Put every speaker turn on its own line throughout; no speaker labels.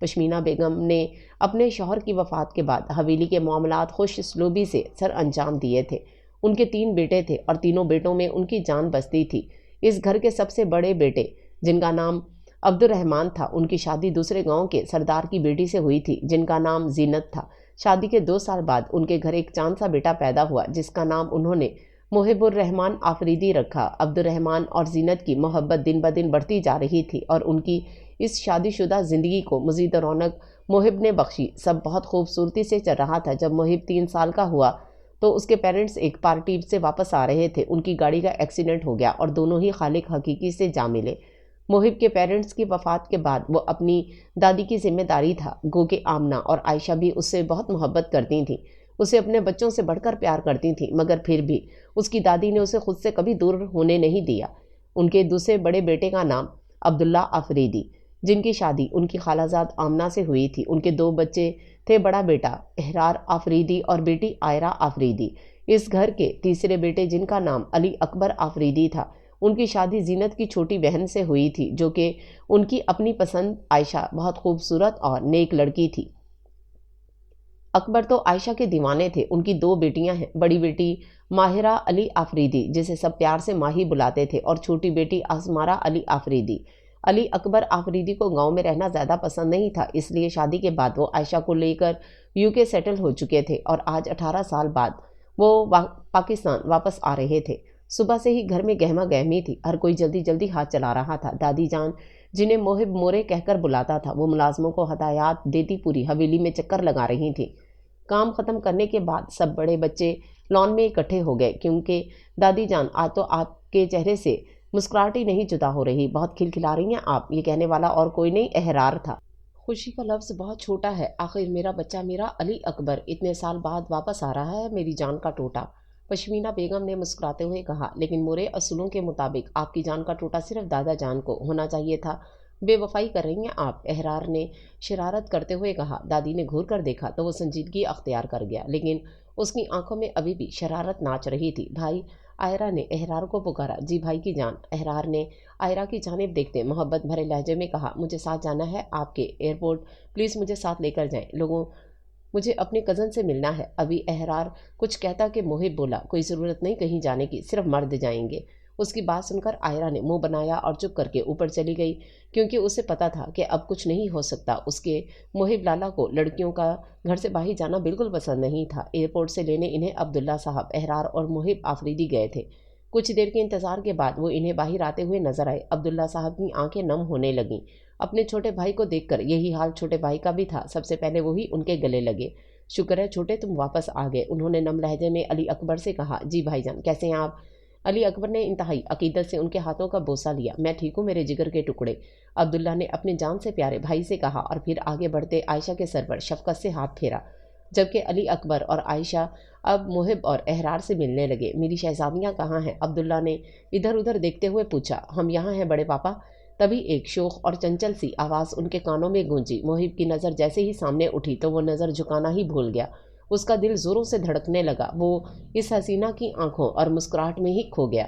پشمینہ بیگم نے اپنے شوہر کی وفات کے بعد حویلی کے معاملات خوش اسلوبی سے سر انجام دیے تھے۔ ان کے 3 بیٹے تھے اور تینوں بیٹوں میں ان کی جان بستی تھی۔ اس گھر کے سب سے بڑے بیٹے، جن کا نام عبد الرحمن تھا، ان کی شادی دوسرے گاؤں کے سردار کی بیٹی سے ہوئی تھی جن کا نام زینت تھا۔ شادی کے 2 سال بعد ان کے گھر ایک چاند سا بیٹا پیدا ہوا جس کا نام انہوں نے محب الرحمن آفریدی رکھا۔ عبد الرحمن اور زینت کی محبت دن بدن بڑھتی جا رہی تھی اور ان کی اس شادی شدہ زندگی کو مزید رونق محب نے بخشی۔ سب بہت خوبصورتی سے چل رہا تھا۔ جب محب 3 سال کا ہوا تو اس کے پیرنٹس ایک پارٹی سے واپس آ رہے تھے۔ ان کی گاڑی کا ایکسیڈنٹ ہو گیا اور دونوں ہی خالق حقیقی سے جا ملے۔ محب کے پیرنٹس کی وفات کے بعد وہ اپنی دادی کی ذمہ داری تھا، گو کہ آمنہ اور عائشہ بھی اس سے بہت محبت کرتی تھیں، اسے اپنے بچوں سے بڑھ کر پیار کرتی تھیں، مگر پھر بھی اس کی دادی نے اسے خود سے کبھی دور ہونے نہیں دیا۔ ان کے دوسرے بڑے بیٹے کا نام عبداللہ آفریدی، جن کی شادی ان کی خالہ زاد آمنہ سے ہوئی تھی۔ ان کے 2 بچے تھے، بڑا بیٹا احرار آفریدی اور بیٹی عائرہ آفریدی۔ اس گھر کے تیسرے بیٹے، جن کا نام علی اکبر آفریدی تھا، ان کی شادی زینت کی چھوٹی بہن سے ہوئی تھی، جو کہ ان کی اپنی پسند عائشہ بہت خوبصورت اور نیک لڑکی تھی۔ اکبر تو عائشہ کے دیوانے تھے۔ ان کی 2 بیٹیاں ہیں، بڑی بیٹی ماہرہ علی آفریدی، جسے سب پیار سے ماہی بلاتے تھے، اور چھوٹی بیٹی اسمارہ علی آفریدی۔ علی اکبر آفریدی کو گاؤں میں رہنا زیادہ پسند نہیں تھا، اس لیے شادی کے بعد وہ عائشہ کو لے کر UK سیٹل ہو چکے تھے اور آج 18 سال بعد وہ پاکستان واپس آ رہے تھے۔ صبح سے ہی گھر میں گہما گہمی تھی، ہر کوئی جلدی جلدی ہاتھ چلا رہا تھا۔ دادی جان، جنہیں محب مورے کہہ کر بلاتا تھا، وہ ملازموں کو ہدایات دیتی پوری حویلی میں چکر لگا رہی تھی۔ کام ختم کرنے کے بعد سب بڑے بچے لان میں اکٹھے ہو گئے، کیونکہ دادی جان، آج تو آپ کے چہرے سے مسکراہٹ ہی نہیں جدا ہو رہی، بہت کھلکھلا رہی ہیں آپ۔ یہ کہنے والا اور کوئی نہیں، احرار تھا۔ خوشی کا لفظ بہت چھوٹا ہے، آخر میرا بچہ، میرا علی اکبر اتنے سال بعد واپس آ رہا ہے، میری جان کا ٹوٹا۔ پشمینہ بیگم نے مسکراتے ہوئے کہا، لیکن مورے اصولوں کے مطابق آپ کی جان کا ٹوٹا صرف دادا جان کو ہونا چاہیے تھا، بے وفائی کر رہی ہیں آپ، احرار نے شرارت کرتے ہوئے کہا۔ دادی نے گھور کر دیکھا تو وہ سنجیدگی اختیار کر گیا، لیکن اس کی آنکھوں میں ابھی بھی شرارت ناچ رہی تھی۔ بھائی، عائرہ نے احرار کو پکارا۔ جی بھائی کی جان، احرار نے عائرہ کی جانب دیکھتے محبت بھرے لہجے میں کہا، مجھے ساتھ جانا ہے آپ کے ایئرپورٹ، پلیز مجھے ساتھ لے کر جائیں، لوگوں مجھے اپنے کزن سے ملنا ہے۔ ابھی احرار کچھ کہتا کہ محب بولا، کوئی ضرورت نہیں کہیں جانے کی، صرف مرد جائیں گے۔ اس کی بات سن کر عائرہ نے منہ بنایا اور چپ کر کے اوپر چلی گئی، کیونکہ اسے پتا تھا کہ اب کچھ نہیں ہو سکتا۔ اس کے محب لالا کو لڑکیوں کا گھر سے باہر جانا بالکل پسند نہیں تھا۔ ایئرپورٹ سے لینے انہیں عبداللہ صاحب، احرار اور محب آفریدی گئے تھے۔ کچھ دیر کے انتظار کے بعد وہ انہیں باہر آتے ہوئے نظر آئے۔ عبداللہ صاحب کی آنکھیں نم ہونے لگیں اپنے چھوٹے بھائی کو دیکھ کر۔ یہی حال چھوٹے بھائی کا بھی تھا، سب سے پہلے وہی ان کے گلے لگے۔ شکر ہے چھوٹے، تم واپس آ گئے، انہوں نے نم لہجے میں علی اکبر سے کہا۔ جی بھائی جان، کیسے ہیں آپ؟ علی اکبر نے انتہائی عقیدت سے ان کے ہاتھوں کا بوسہ لیا۔ میں ٹھیک ہوں میرے جگر کے ٹکڑے، عبداللہ نے اپنے جان سے پیارے بھائی سے کہا، اور پھر آگے بڑھتے عائشہ کے سر پر شفقت سے ہاتھ پھیرا، جبکہ علی اکبر اور عائشہ اب محب اور احرار سے ملنے لگے۔ میری شہزادیاں کہاں ہیں؟ عبداللہ نے ادھر ادھر دیکھتے ہوئے پوچھا۔ ہم یہاں ہیں بڑے پاپا۔ تبھی ایک شوخ اور چنچل سی آواز ان کے کانوں میں گونجی۔ محب کی نظر جیسے ہی سامنے اٹھی تو وہ نظر جھکانا ہی بھول گیا۔ اس کا دل زوروں سے دھڑکنے لگا، وہ اس حسینہ کی آنکھوں اور مسکراہٹ میں ہی کھو گیا۔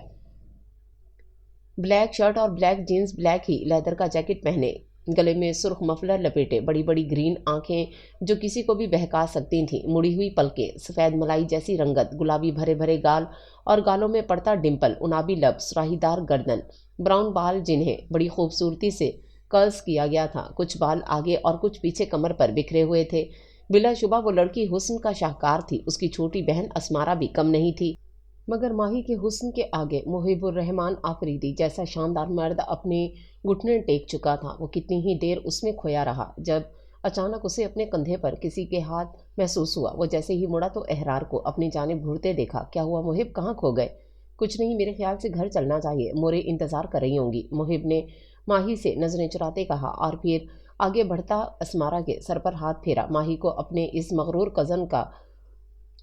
بلیک شرٹ اور بلیک جینز، بلیک ہی لیدر کا جیکٹ پہنے، گلے میں سرخ مفلر لپیٹے، بڑی بڑی گرین آنکھیں جو کسی کو بھی بہکا سکتی تھیں، مڑی ہوئی پلکیں، سفید ملائی جیسی رنگت، گلابی بھرے بھرے گال اور گالوں میں پڑتا ڈمپل، انابی لب، سراہی دار گردن، براؤن بال جنہیں بڑی خوبصورتی سے کرلز کیا گیا تھا، کچھ بال آگے اور کچھ پیچھے کمر پر بکھرے ہوئے تھے۔ بلا شبہ وہ لڑکی حسن کا شاہکار تھی، اس کی چھوٹی بہن اسمارہ بھی کم نہیں تھی، مگر ماہی کے حسن کے آگے محب الرحمن آفریدی جیسا شاندار مرد اپنے گھٹنے ٹیک چکا تھا۔ وہ کتنی ہی دیر اس میں کھویا رہا، جب اچانک اسے اپنے کندھے پر کسی کے ہاتھ محسوس ہوا۔ وہ جیسے ہی مڑا تو احرار کو اپنی جانب گھورتے دیکھا۔ کیا ہوا محب، کہاں کھو گئے؟ کچھ نہیں، میرے خیال سے گھر چلنا چاہیے، مورے انتظار کر رہی ہوں گی، محب نے ماہی سے نظریں چراتے کہا، اور پھر آگے بڑھتا اسمارہ کے سر پر ہاتھ پھیرا۔ ماہی کو اپنے اس مغرور کزن کا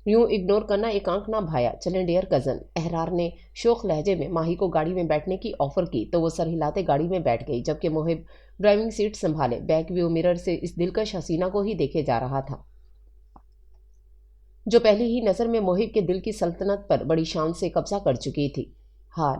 یوں اگنور کرنا ایک آنکھ نہ بھایا۔ چلیں ڈیئر کزن، احرار نے شوخ لہجے میں ماہی کو گاڑی میں بیٹھنے کی آفر کی تو وہ سر ہلاتے گاڑی میں بیٹھ گئی، جبکہ محب ڈرائیونگ سیٹ سنبھالے بیک ویو مرر سے اس دلکش حسینہ کو ہی دیکھے جا رہا تھا، جو پہلی ہی نظر میں محب کے دل کی سلطنت پر بڑی شان سے قبضہ کر چکی تھی۔ حال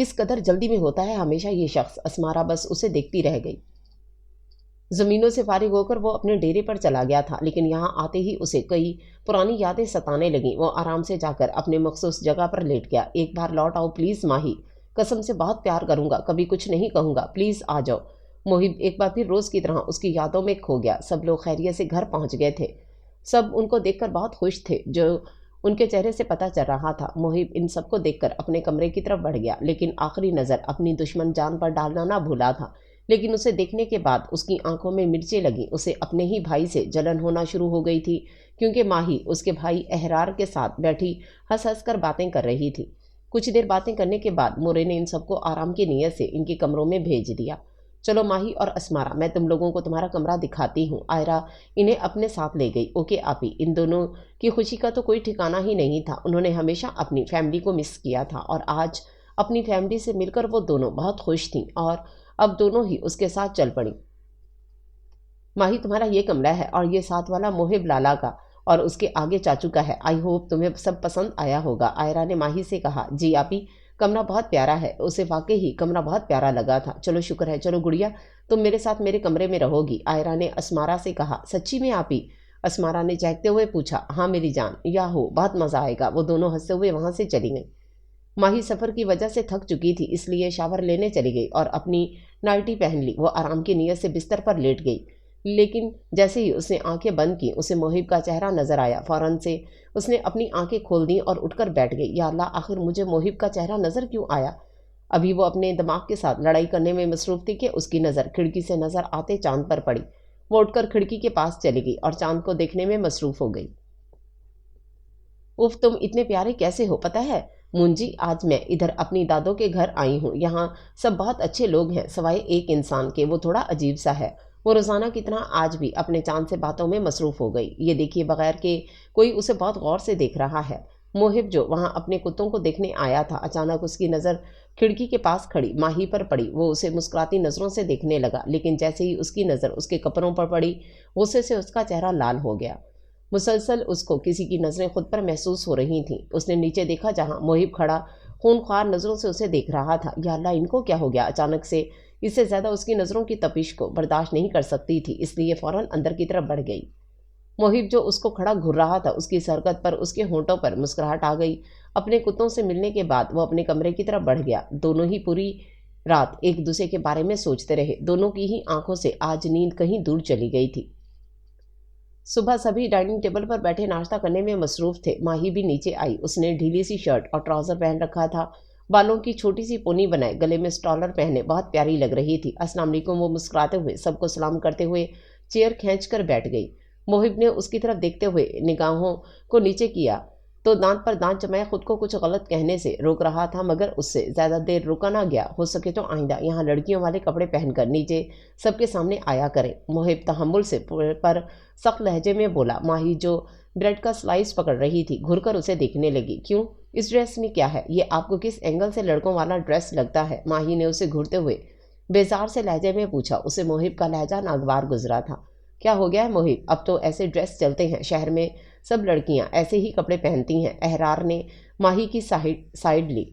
کس قدر جلدی میں ہوتا ہے ہمیشہ یہ شخص۔ اسمارا بس اسے دیکھتی رہ گئی۔ زمینوں سے فارغ ہو کر وہ اپنے ڈیرے پر چلا گیا تھا، لیکن یہاں آتے ہی اسے کئی پرانی یادیں ستانے لگیں۔ وہ آرام سے جا کر اپنے مخصوص جگہ پر لیٹ گیا۔ ایک بار لوٹ آؤ پلیز ماہی، قسم سے بہت پیار کروں گا، کبھی کچھ نہیں کہوں گا، پلیز آ جاؤ۔ محب ایک بار پھر روز کی طرح اس کی یادوں میں کھو گیا۔ سب لوگ خیریت سے گھر پہنچ گئے تھے۔ سب ان کو دیکھ کر بہت خوش تھے، جو ان کے چہرے سے پتہ چل رہا تھا۔ محب ان سب کو دیکھ کر اپنے کمرے کی طرف بڑھ گیا، لیکن آخری نظر اپنی دشمن جان پر ڈالنا نہ بھولا تھا۔ لیکن اسے دیکھنے کے بعد اس کی آنکھوں میں مرچیں لگیں۔ اسے اپنے ہی بھائی سے جلن ہونا شروع ہو گئی تھی، کیونکہ ماہی اس کے بھائی احرار کے ساتھ بیٹھی ہنس ہنس کر باتیں کر رہی تھی۔ کچھ دیر باتیں کرنے کے بعد مورے نے ان سب کو آرام کی نیت سے ان کے کمروں میں بھیج دیا۔ چلو ماہی اور اسمارا، میں تم لوگوں کو تمہارا کمرہ دکھاتی ہوں۔ آئرہ انہیں اپنے ساتھ لے گئی۔ اوکے آپی۔ ان دونوں کی خوشی کا تو کوئی ٹھکانہ ہی نہیں تھا۔ انہوں نے ہمیشہ اپنی فیملی کو مس کیا تھا، اور آج اپنی فیملی سے مل کر وہ دونوں بہت خوش تھیں، اور اب دونوں ہی اس کے ساتھ چل پڑیں۔ ماہی تمہارا یہ کمرہ ہے، اور یہ ساتھ والا محب لالا کا، اور اس کے آگے چاچو کا ہے۔ آئی ہوپ تمہیں سب پسند آیا ہوگا۔ آئرہ نے ماہی سے کہا۔ جی آپی، کمرہ بہت پیارا ہے۔ اسے واقعی ہی کمرہ بہت پیارا لگا تھا۔ چلو شکر ہے، چلو گڑیا تم میرے ساتھ میرے کمرے میں رہو گی، آئرہ نے اسمارا سے کہا۔ سچی میں آپی؟ اسمارا نے چہکتے ہوئے پوچھا۔ ہاں میری جان، یا ہو بہت مزہ آئے گا۔ وہ دونوں ہنستے ہوئے وہاں سے چلی گئیں۔ ماہی سفر کی وجہ سے تھک چکی تھی، اس لیے شاور لینے چلی گئی اور اپنی نائٹی پہن لی۔ وہ آرام کی نیت سے بستر پر لیٹ گئی، لیکن جیسے ہی اس نے آنکھیں بند کی اسے محب کا چہرہ نظر آیا۔ فوراً سے اس نے اپنی آنکھیں کھول دیں اور اٹھ کر بیٹھ گئی۔ یا اللہ، آخر مجھے محب کا چہرہ نظر کیوں آیا؟ ابھی وہ اپنے دماغ کے ساتھ لڑائی کرنے میں مصروف تھی کہ اس کی نظر کھڑکی سے نظر آتے چاند پر پڑی۔ وہ اٹھ کر کھڑکی کے پاس چلی گئی اور چاند کو دیکھنے میں مصروف ہو گئی۔ اف، تم اتنے پیارے کیسے ہو؟ پتہ ہے مونجی، آج میں ادھر اپنی دادوں کے گھر آئی ہوں۔ یہاں سب بہت اچھے لوگ ہیں، سوائے ایک انسان کے، وہ تھوڑا عجیب سا ہے۔ وہ روزانہ کی طرح آج بھی اپنے چاند سے باتوں میں مصروف ہو گئی۔ یہ دیکھیے بغیر کہ کوئی اسے بہت غور سے دیکھ رہا ہے۔ محب جو وہاں اپنے کتوں کو دیکھنے آیا تھا، اچانک اس کی نظر کھڑکی کے پاس کھڑی ماہی پر پڑی۔ وہ اسے مسکراتی نظروں سے دیکھنے لگا، لیکن جیسے ہی اس کی نظر اس کے کپڑوں پر پڑی، غصے سے اس کا چہرہ لال ہو گیا۔ مسلسل اس کو کسی کی نظریں خود پر محسوس ہو رہی تھیں۔ اس نے نیچے دیکھا جہاں محب کھڑا خونخوار نظروں سے اسے دیکھ رہا تھا۔ یا اللہ، ان کو کیا ہو گیا؟ اچانک سے اس سے زیادہ اس کی نظروں کی تپش کو برداشت نہیں کر سکتی تھی، اس لیے فوراً اندر کی طرف بڑھ گئی۔ محب جو اس کو کھڑا گھور رہا تھا، اس کی حرکت پر اس کے ہونٹوں پر مسکراہٹ آ گئی۔ اپنے کتوں سے ملنے کے بعد وہ اپنے کمرے کی طرف بڑھ گیا۔ دونوں ہی پوری رات ایک دوسرے کے بارے میں سوچتے رہے۔ دونوں کی ہی آنکھوں سے آج نیند کہیں دور چلی گئی تھی۔ صبح سبھی ڈائننگ ٹیبل پر بیٹھے ناشتہ کرنے میں مصروف تھے۔ ماہی بھی نیچے آئی۔ اس نے ڈھیلی سی شرٹ اور ٹراؤزر پہن رکھا تھا، بالوں کی چھوٹی سی پونی بنائے، گلے میں اسٹالر پہنے بہت پیاری لگ رہی تھی۔ السلام علیکم، وہ مسکراتے ہوئے سب کو سلام کرتے ہوئے چیئر کھینچ کر بیٹھ گئی۔ محب نے اس کی طرف دیکھتے ہوئے نگاہوں کو نیچے کیا تو دانت پر دانت جمائے خود کو کچھ غلط کہنے سے روک رہا تھا، مگر اس سے زیادہ دیر روکا نہ گیا۔ ہو سکے تو آئندہ یہاں لڑکیوں والے کپڑے پہن کر نیچے سب کے سامنے آیا کریں۔ محب تحمل سے پر سخت لہجے میں بولا۔ ماہی جو بریڈ کا سلائس پکڑ رہی تھی گھر کر اسے دیکھنے لگی۔ کیوں، اس ڈریس میں کیا ہے؟ یہ آپ کو کس اینگل سے لڑکوں والا ڈریس لگتا ہے؟ ماہی نے اسے گھورتے ہوئے بیزار سے لہجے میں پوچھا۔ اسے محب کا لہجہ ناگوار گزرا تھا۔ کیا ہو گیا ہے محب؟ اب تو ایسے ڈریس چلتے ہیں، شہر میں سب لڑکیاں ایسے ہی کپڑے پہنتی ہیں۔ احرار نے ماہی کی سائیڈ لی۔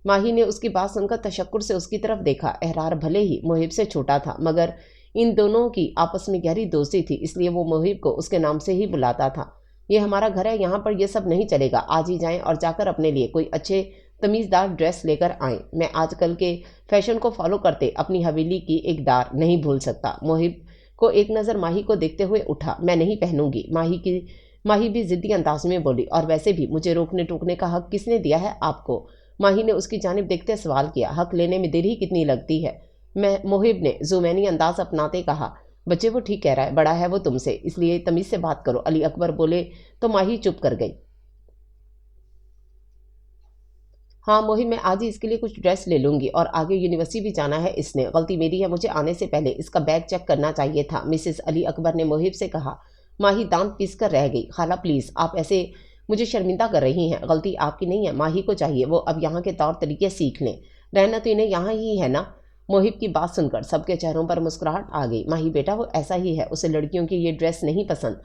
ماہی نے اس کی بات سن کر تشکر سے اس کی طرف دیکھا۔ احرار بھلے ہی محب سے چھوٹا تھا، مگر ان دونوں کی آپس میں گہری دوستی تھی، اس لیے وہ محب کو اس کے نام سے ہی بلاتا تھا۔ یہ ہمارا گھر ہے، یہاں پر یہ سب نہیں چلے گا۔ آج ہی جائیں اور جا کر اپنے لیے کوئی اچھے تمیزدار ڈریس لے کر آئیں۔ میں آج کل کے فیشن کو فالو کرتے اپنی حویلی کی ایک دار نہیں بھول سکتا۔ محب کو ایک نظر ماہی کو دیکھتے ہوئے اٹھا۔ میں نہیں پہنوں گی، ماہی بھی ضدی انداز میں بولی۔ اور ویسے بھی مجھے روکنے ٹوکنے کا حق کس نے دیا ہے آپ کو؟ ماہی نے اس کی جانب دیکھتے سوال کیا۔ حق لینے میں دیر ہی کتنی لگتی ہے؟ محب نے زومینی انداز اپناتے کہا۔ بچے، وہ ٹھیک کہہ رہا ہے، بڑا ہے وہ تم سے، اس لیے تمیز سے بات کرو۔ علی اکبر بولے تو ماہی چپ کر گئی۔ ہاں محب، میں آج ہی اس کے لیے کچھ ڈریس لے لوں گی، اور آگے یونیورسٹی بھی جانا ہے اس نے۔ غلطی میری ہے، مجھے آنے سے پہلے اس کا بیگ چیک کرنا چاہیے تھا، مسز علی اکبر نے محب سے کہا۔ ماہی دانت پیس کر رہ گئی۔ خالہ پلیز، آپ ایسے مجھے شرمندہ کر رہی ہیں، غلطی آپ کی نہیں ہے۔ ماہی کو چاہیے وہ اب یہاں کے طور طریقے سیکھ لیں، رہنا تو انہیں یہاں ہی ہے نا۔ محب کی بات سن کر سب کے چہروں پر مسکراہٹ آ گئی۔ ماہی بیٹا، وہ ایسا ہی ہے، اسے لڑکیوں کی یہ ڈریس نہیں پسند،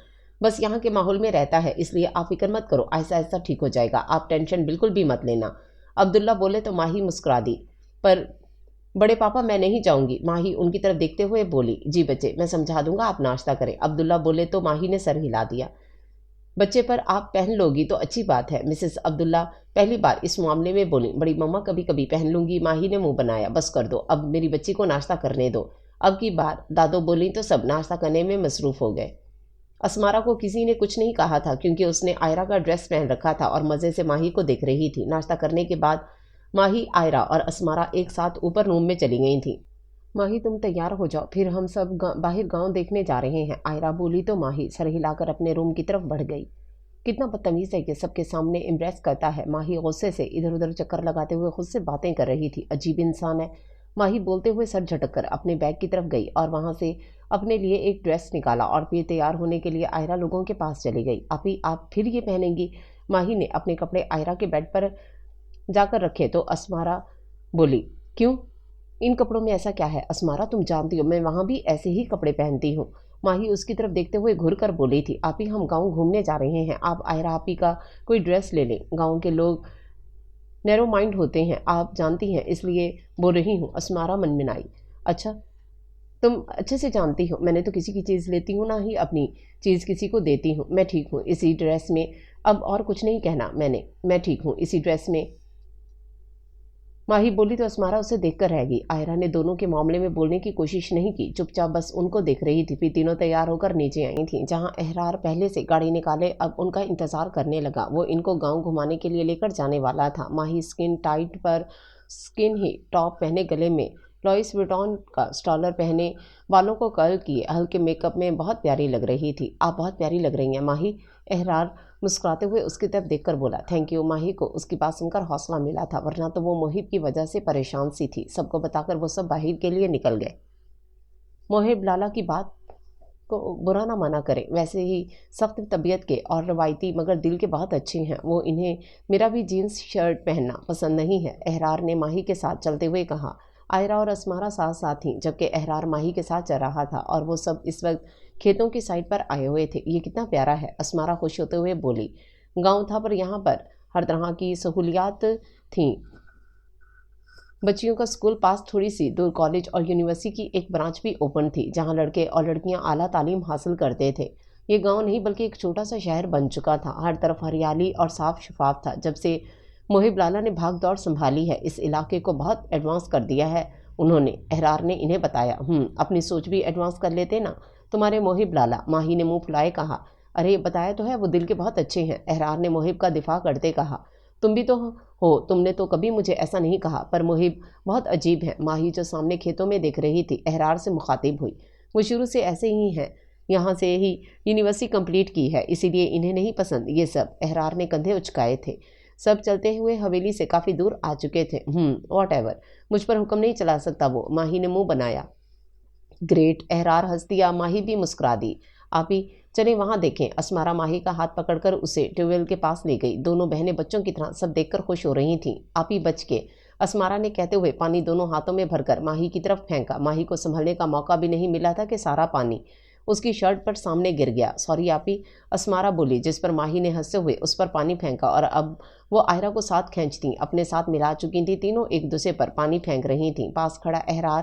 بس یہاں کے ماحول میں رہتا ہے، اس لیے آپ فکر مت کرو، آہستہ آہستہ ٹھیک ہو جائے گا، آپ ٹینشن بالکل بھی مت لینا۔ عبداللہ بولے تو ماہی مسکرا دی۔ پر بڑے پاپا میں نہیں جاؤں گی، ماہی ان کی طرف دیکھتے ہوئے بولی۔ جی بچے میں سمجھا دوں گا، آپ ناشتہ کریں، عبداللہ بولے تو ماہی نے سر ہلا دیا۔ بچے پر آپ پہن لو گی تو اچھی بات ہے، مسز عبداللہ پہلی بار اس معاملے میں بولی۔ بڑی مما کبھی کبھی پہن لوں گی، ماہی نے منہ بنایا۔ بس کر دو، اب میری بچی کو ناشتہ کرنے دو۔ اب کی بار دادو بولی تو سب ناشتہ کرنے میں مصروف ہو گئے۔ اسمارا کو کسی نے کچھ نہیں کہا تھا کیونکہ اس نے آئرہ کا ڈریس پہن رکھا تھا اور مزے سے ماہی کو دیکھ رہی تھی۔ ناشتہ کرنے کے بعد ماہی، آئرہ اور اسمارا ایک ساتھ اوپر روم میں چلی گئی تھیں۔ ماہی تم تیار ہو جاؤ، پھر ہم سب باہر گاؤں دیکھنے جا رہے ہیں، آئرہ بولی تو ماہی سر ہلا کر اپنے روم کی طرف بڑھ گئی۔ کتنا بدتمیز ہے کہ سب کے سامنے امپریس کرتا ہے، ماہی غصے سے ادھر ادھر چکر لگاتے ہوئے خود سے باتیں کر رہی تھی۔ عجیب انسان ہے، ماہی بولتے ہوئے سر جھٹک کر اپنے بیگ کی طرف گئی اور وہاں سے اپنے لیے ایک ڈریس نکالا اور پھر تیار ہونے کے لیے آئرہ لوگوں کے پاس چلی گئی۔ آپ پھر یہ پہنیں گی؟ ماہی نے اپنے کپڑے آئرہ کے بیڈ پر جا کر رکھے تو اسمارا بولی، کیوں؟ ان کپڑوں میں ایسا کیا ہے؟ اسمارا تم جانتی ہو میں وہاں بھی ایسے ہی کپڑے پہنتی ہوں۔ ماہی اس کی طرف دیکھتے ہوئے گھر کر بولی تھی، آپی ہم گاؤں گھومنے جا رہے ہیں، آپ آئرہ آپی کا کوئی ڈریس لے لیں، گاؤں کے لوگ نیرو مائنڈ ہوتے ہیں آپ جانتی ہیں، اس لیے بول رہی ہوں۔ اسمارا منمنائی، اچھا تم اچھے سے جانتی ہو میں نے تو کسی کی چیز لیتی ہوں، نہ ہی اپنی چیز کسی کو دیتی ہوں، میں ٹھیک ہوں اسی ڈریس میں، اب اور کچھ نہیں کہنا میں ٹھیک ہوں اسی ڈریس میں، ماہی بولی تو اسمارا اسے دیکھ کر رہ گئی۔ آئرہ نے دونوں کے معاملے میں بولنے کی کوشش نہیں کی، چپ چاپ بس ان کو دیکھ رہی تھی۔ پھر تینوں تیار ہو کر نیچے آئی تھیں جہاں احرار پہلے سے گاڑی نکالے اب ان کا انتظار کرنے لگا۔ وہ ان کو گاؤں گھمانے کے لیے لے کر جانے والا تھا۔ ماہی اسکن ٹائٹ پر اسکن ہی ٹاپ پہنے، گلے میں لوئس وٹون کا اسٹالر پہنے، بالوں کو کرل کیے، ہلکے میک اپ میں بہت پیاری لگ رہی تھی۔ آپ بہت پیاری لگ رہی ہیں ماہی، احرار مسکراتے ہوئے اس کی طرف دیکھ کر بولا۔ Thank you. ماہی کو اس کی بات سن کر حوصلہ ملا تھا، ورنہ تو وہ محب کی وجہ سے پریشان سی تھی۔ سب کو بتا کر وہ سب باہر کے لیے نکل گئے۔ محب لالا کی بات کو برا نہ مانا کریں، ویسے ہی سخت طبیعت کے اور روایتی مگر دل کے بہت اچھے ہیں، وہ انہیں میرا بھی جینس شرٹ پہننا پسند نہیں ہے، احرار نے ماہی کے ساتھ چلتے ہوئے کہا۔ آئرہ اور اسمارا ساتھ ساتھ تھیں جبکہ احرار ماہی کے ساتھ چل رہا تھا اور وہ سب اس وقت کھیتوں کی سائڈ پر آئے ہوئے تھے۔ یہ کتنا پیارا ہے، اسمارا خوش ہوتے ہوئے بولی۔ گاؤں تھا پر یہاں پر ہر طرح کی سہولیات تھیں۔ بچیوں کا اسکول پاس تھوڑی سی دور کالج اور یونیورسٹی کی ایک برانچ بھی اوپن تھی جہاں لڑکے اور لڑکیاں اعلیٰ تعلیم حاصل کرتے تھے۔ یہ گاؤں نہیں بلکہ ایک چھوٹا سا شہر بن چکا تھا، ہر طرف ہریالی اور صاف شفاف تھا۔ جب سے محب لالا نے بھاگ دوڑ سنبھالی ہے اس علاقے کو بہت ایڈوانس کر دیا ہے انہوں نے، احرار نے انہیں بتایا۔ اپنی سوچ بھی ایڈوانس کر لیتے نا تمہارے محب لالا، ماہی نے منہ پھلائے کہا۔ ارے بتایا تو ہے وہ دل کے بہت اچھے ہیں، احرار نے محب کا دفاع کرتے کہا۔ تم بھی تو ہو، تم نے تو کبھی مجھے ایسا نہیں کہا، پر محب بہت عجیب ہے، ماہی جو سامنے کھیتوں میں دیکھ رہی تھی احرار سے مخاطب ہوئی۔ وہ شروع سے ایسے ہی ہیں، یہاں سے ہی یونیورسٹی کمپلیٹ کی ہے، اسی لیے انہیں نہیں پسند یہ سب، احرار نے کندھے اچکائے تھے۔ سب چلتے ہوئے حویلی سے کافی دور آ چکے تھے۔ واٹ ایور، مجھ پر حکم نہیں چلا سکتا وہ، ماہی نے منہ بنایا۔ گریٹ، احرار ہنس دیا، ماہی بھی مسکرا دی۔ آپی چلیں وہاں دیکھیں، اسمارا ماہی کا ہاتھ پکڑ کر اسے ٹیوب ویل کے پاس لے گئی۔ دونوں بہنیں بچوں کی طرح سب دیکھ کر خوش ہو رہی تھیں۔ آپی بچ کے، اسمارا نے کہتے ہوئے پانی دونوں ہاتھوں میں بھر کر ماہی کی طرف پھینکا۔ ماہی کو سنبھلنے کا موقع بھی نہیں ملا تھا کہ سارا پانی اس کی شرٹ پر سامنے گر گیا۔ سوری آپی، اسمارا بولی، جس پر ماہی نے ہنستے ہوئے اس پر پانی پھینکا اور اب وہ آئرہ کو ساتھ کھینچتی اپنے ساتھ ملا چکی تھیں۔ تینوں ایک دوسرے پر پانی پھینک رہی تھیں۔ پاس کھڑا احرار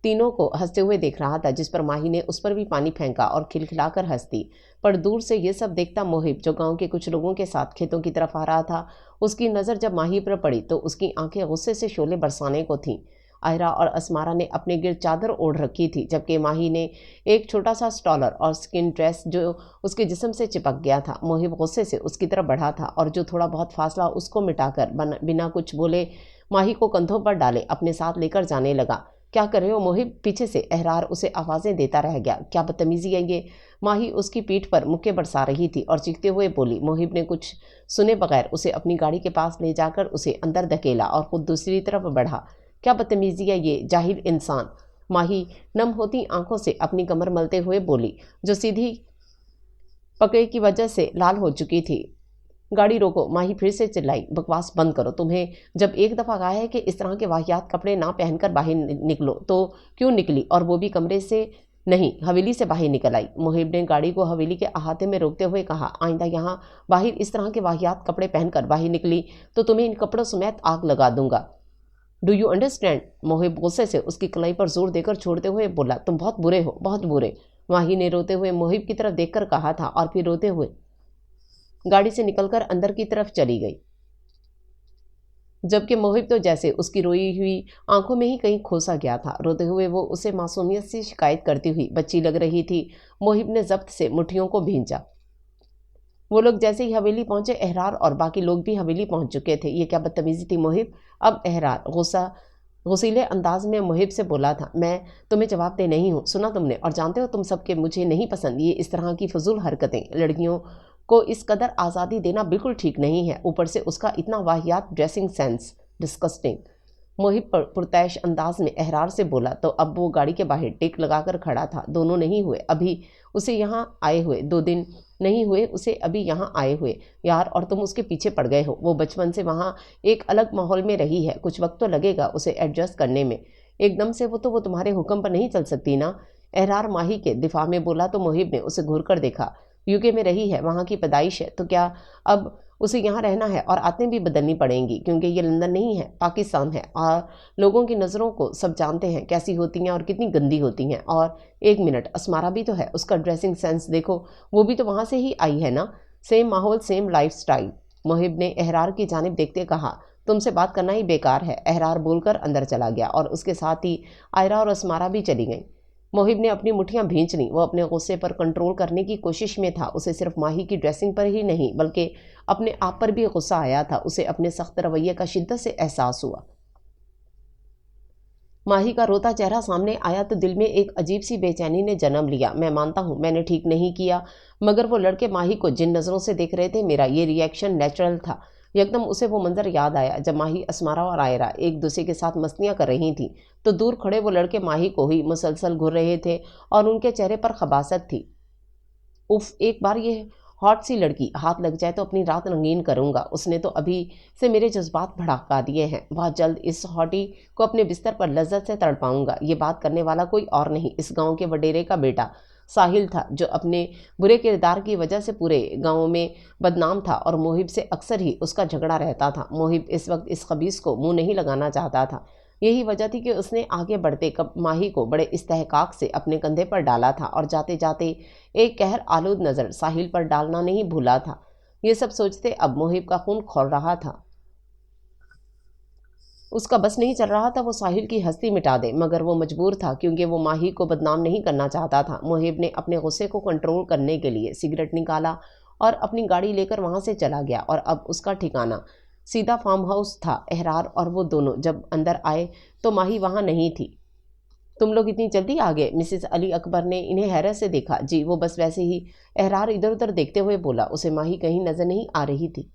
تینوں کو ہنستے ہوئے دیکھ رہا تھا، جس پر ماہی نے اس پر بھی پانی پھینکا اور کھلکھلا کر ہنس دی۔ پر دور سے یہ سب دیکھتا محب، جو گاؤں کے کچھ لوگوں کے ساتھ کھیتوں کی طرف آ رہا تھا، اس کی نظر جب ماہی پر پڑی تو اس کی آنکھیں غصے سے شعلے برسانے کو تھیں۔ آئرہ اور اسمارا نے اپنے گرد چادر اوڑھ رکھی تھی جبکہ ماہی نے ایک چھوٹا سا اسٹالر اور اسکن ڈریس جو اس کے جسم سے چپک گیا تھا۔ محب غصے سے اس کی طرف بڑھا تھا اور جو تھوڑا بہت فاصلہ اس کو مٹا کر بنا کچھ بولے ماہی کو کندھوں پر ڈالے اپنے ساتھ لے کر جانے لگا۔ کیا کر رہے ہو محب؟ پیچھے سے احرار اسے آوازیں دیتا رہ گیا۔ کیا بدتمیزی ہے یہ؟ ماہی اس کی پیٹھ پر مکے برسا رہی تھی اور چیختے ہوئے بولی۔ محب نے کچھ سنے بغیر اسے اپنی گاڑی کے پاس لے جا کر اسے اندر دھکیلا اور خود دوسری طرف بڑھا۔ کیا بدتمیزی ہے یہ، جاہل انسان، ماہی نم ہوتی آنکھوں سے اپنی کمر ملتے ہوئے بولی، جو سیدھی پکڑ کی وجہ سے لال ہو چکی تھی۔ گاڑی روکو، ماہی پھر سے چلائی، بکواس بند کرو، تمہیں جب ایک دفعہ کہا ہے کہ اس طرح کے واہیات کپڑے نہ پہن کر باہر نکلو تو کیوں نکلی، اور وہ بھی کمرے سے نہیں، حویلی سے باہر نکل آئی۔ محب نے گاڑی کو حویلی کے احاطے میں روکتے ہوئے کہا، آئندہ یہاں باہر اس طرح کے واہیات کپڑے پہن کر باہر نکلی تو تمہیں ان کپڑوں سمیت آگ لگا دوں گا۔ Do you understand? محب غصے سے اس کی کلائی پر زور دے کر چھوڑتے ہوئے بولا، تم بہت برے ہو، بہت برے۔ ماہی نے روتے ہوئے محب کی طرف دیکھ کر کہا تھا اور پھر روتے ہوئے گاڑی سے نکل کر اندر کی طرف چلی گئی، جبکہ محب تو جیسے اس کی روئی ہوئی آنکھوں میں ہی کہیں کھوسا گیا تھا۔ روتے ہوئے وہ اسے معصومیت سے شکایت کرتی ہوئی بچی لگ رہی تھی۔ محب نے ضبط سے مٹھیوں کو بھینچا۔ وہ لوگ جیسے ہی حویلی پہنچے، احرار اور باقی لوگ بھی حویلی پہنچ چکے تھے۔ یہ کیا بدتمیزی تھی محب! اب احرار غصیلے انداز میں محب سے بولا تھا، میں تمہیں جواب دہ نہیں ہوں، سنا تم نے، اور جانتے ہو تم سب کے مجھے نہیں پسند یہ اس طرح کی فضول حرکتیں۔ لڑکیوں کو اس قدر آزادی دینا بالکل ٹھیک نہیں ہے، اوپر سے اس کا اتنا واہیات ڈریسنگ سینس، ڈسکسٹنگ۔ محب پرتعیش انداز میں احرار سے بولا تو اب وہ گاڑی کے باہر ٹیک لگا کر کھڑا تھا۔ دونوں نہیں ہوئے ابھی اسے یہاں آئے ہوئے، 2 دن نہیں ہوئے اسے ابھی یہاں آئے ہوئے یار، اور تم اس کے پیچھے پڑ گئے ہو۔ وہ بچپن سے وہاں ایک الگ ماحول میں رہی ہے، کچھ وقت تو لگے گا اسے ایڈجسٹ کرنے میں، ایک دم سے وہ تمہارے حکم پر نہیں چل سکتی نا۔ احرار ماہی کے دفاع میں بولا تو محب نے اسے گھور کر دیکھا۔ UK میں رہی ہے، وہاں کی پیدائش ہے، تو کیا اب اسے یہاں رہنا ہے؟ اور عادتیں بھی بدلنی پڑیں گی، کیونکہ یہ لندن نہیں ہے، پاکستان ہے، اور لوگوں کی نظروں کو سب جانتے ہیں کیسی ہوتی ہیں اور کتنی گندی ہوتی ہیں۔ اور ایک منٹ، اسمارا بھی تو ہے، اس کا ڈریسنگ سینس دیکھو، وہ بھی تو وہاں سے ہی آئی ہے نا، سیم ماحول، سیم لائف سٹائل۔ محب نے احرار کی جانب دیکھتے کہا، تم سے بات کرنا ہی بیکار ہے۔ احرار بول کر اندر چلا گیا اور اس کے ساتھ ہی آئرہ اور اسمارا بھی چلی گئیں۔ محب نے اپنی مٹھیاں بھینچ لیں۔ وہ اپنے غصے پر کنٹرول کرنے کی کوشش میں تھا۔ اسے صرف ماہی کی ڈریسنگ پر ہی نہیں بلکہ اپنے آپ پر بھی غصہ آیا تھا۔ اسے اپنے سخت رویے کا شدت سے احساس ہوا۔ ماہی کا روتا چہرہ سامنے آیا تو دل میں ایک عجیب سی بے چینی نے جنم لیا۔ میں مانتا ہوں میں نے ٹھیک نہیں کیا، مگر وہ لڑکے ماہی کو جن نظروں سے دیکھ رہے تھے، میرا یہ ری ایکشن نیچرل تھا۔ یکدم اسے وہ منظر یاد آیا جب ماہی، اسمارا اور آئرہ ایک دوسرے کے ساتھ مستیاں کر رہی تھیں، تو دور کھڑے وہ لڑکے ماہی کو ہی مسلسل گھور رہے تھے اور ان کے چہرے پر خباثت تھی۔ اف، ایک بار یہ ہاٹ سی لڑکی ہاتھ لگ جائے تو اپنی رات رنگین کروں گا۔ اس نے تو ابھی سے میرے جذبات بھڑکا دیے ہیں۔ بہت جلد اس ہاٹی کو اپنے بستر پر لذت سے تڑپاؤں گا۔ یہ بات کرنے والا کوئی اور نہیں، اس گاؤں کے وڈیرے کا بیٹا ساحل تھا، جو اپنے برے کردار کی وجہ سے پورے گاؤں میں بدنام تھا، اور محب سے اکثر ہی اس کا جھگڑا رہتا تھا۔ محب اس وقت اس خبیث کو منہ نہیں لگانا چاہتا تھا۔ یہی وجہ تھی کہ اس نے آگے بڑھتے ماہی کو بڑے استحقاق سے اپنے کندھے پر ڈالا تھا، اور جاتے جاتے ایک قہر آلود نظر ساحل پر ڈالنا نہیں بھولا تھا۔ یہ سب سوچتے اب محب کا خون کھول رہا تھا۔ اس کا بس نہیں چل رہا تھا وہ ساحل کی ہستی مٹا دے، مگر وہ مجبور تھا کیونکہ وہ ماہی کو بدنام نہیں کرنا چاہتا تھا۔ محب نے اپنے غصے کو کنٹرول کرنے کے لیے سگریٹ نکالا اور اپنی گاڑی لے کر وہاں سے چلا گیا، اور اب اس کا ٹھکانہ سیدھا فارم ہاؤس تھا۔ احرار اور وہ دونوں جب اندر آئے تو ماہی وہاں نہیں تھی۔ تم لوگ اتنی جلدی آ گئے؟ مسز علی اکبر نے انہیں حیرت سے دیکھا۔ جی، وہ بس ویسے ہی، احرار ادھر ادھر دیکھتے ہوئے بولا۔ اسے ماہی کہیں نظر نہیں آ رہی تھی۔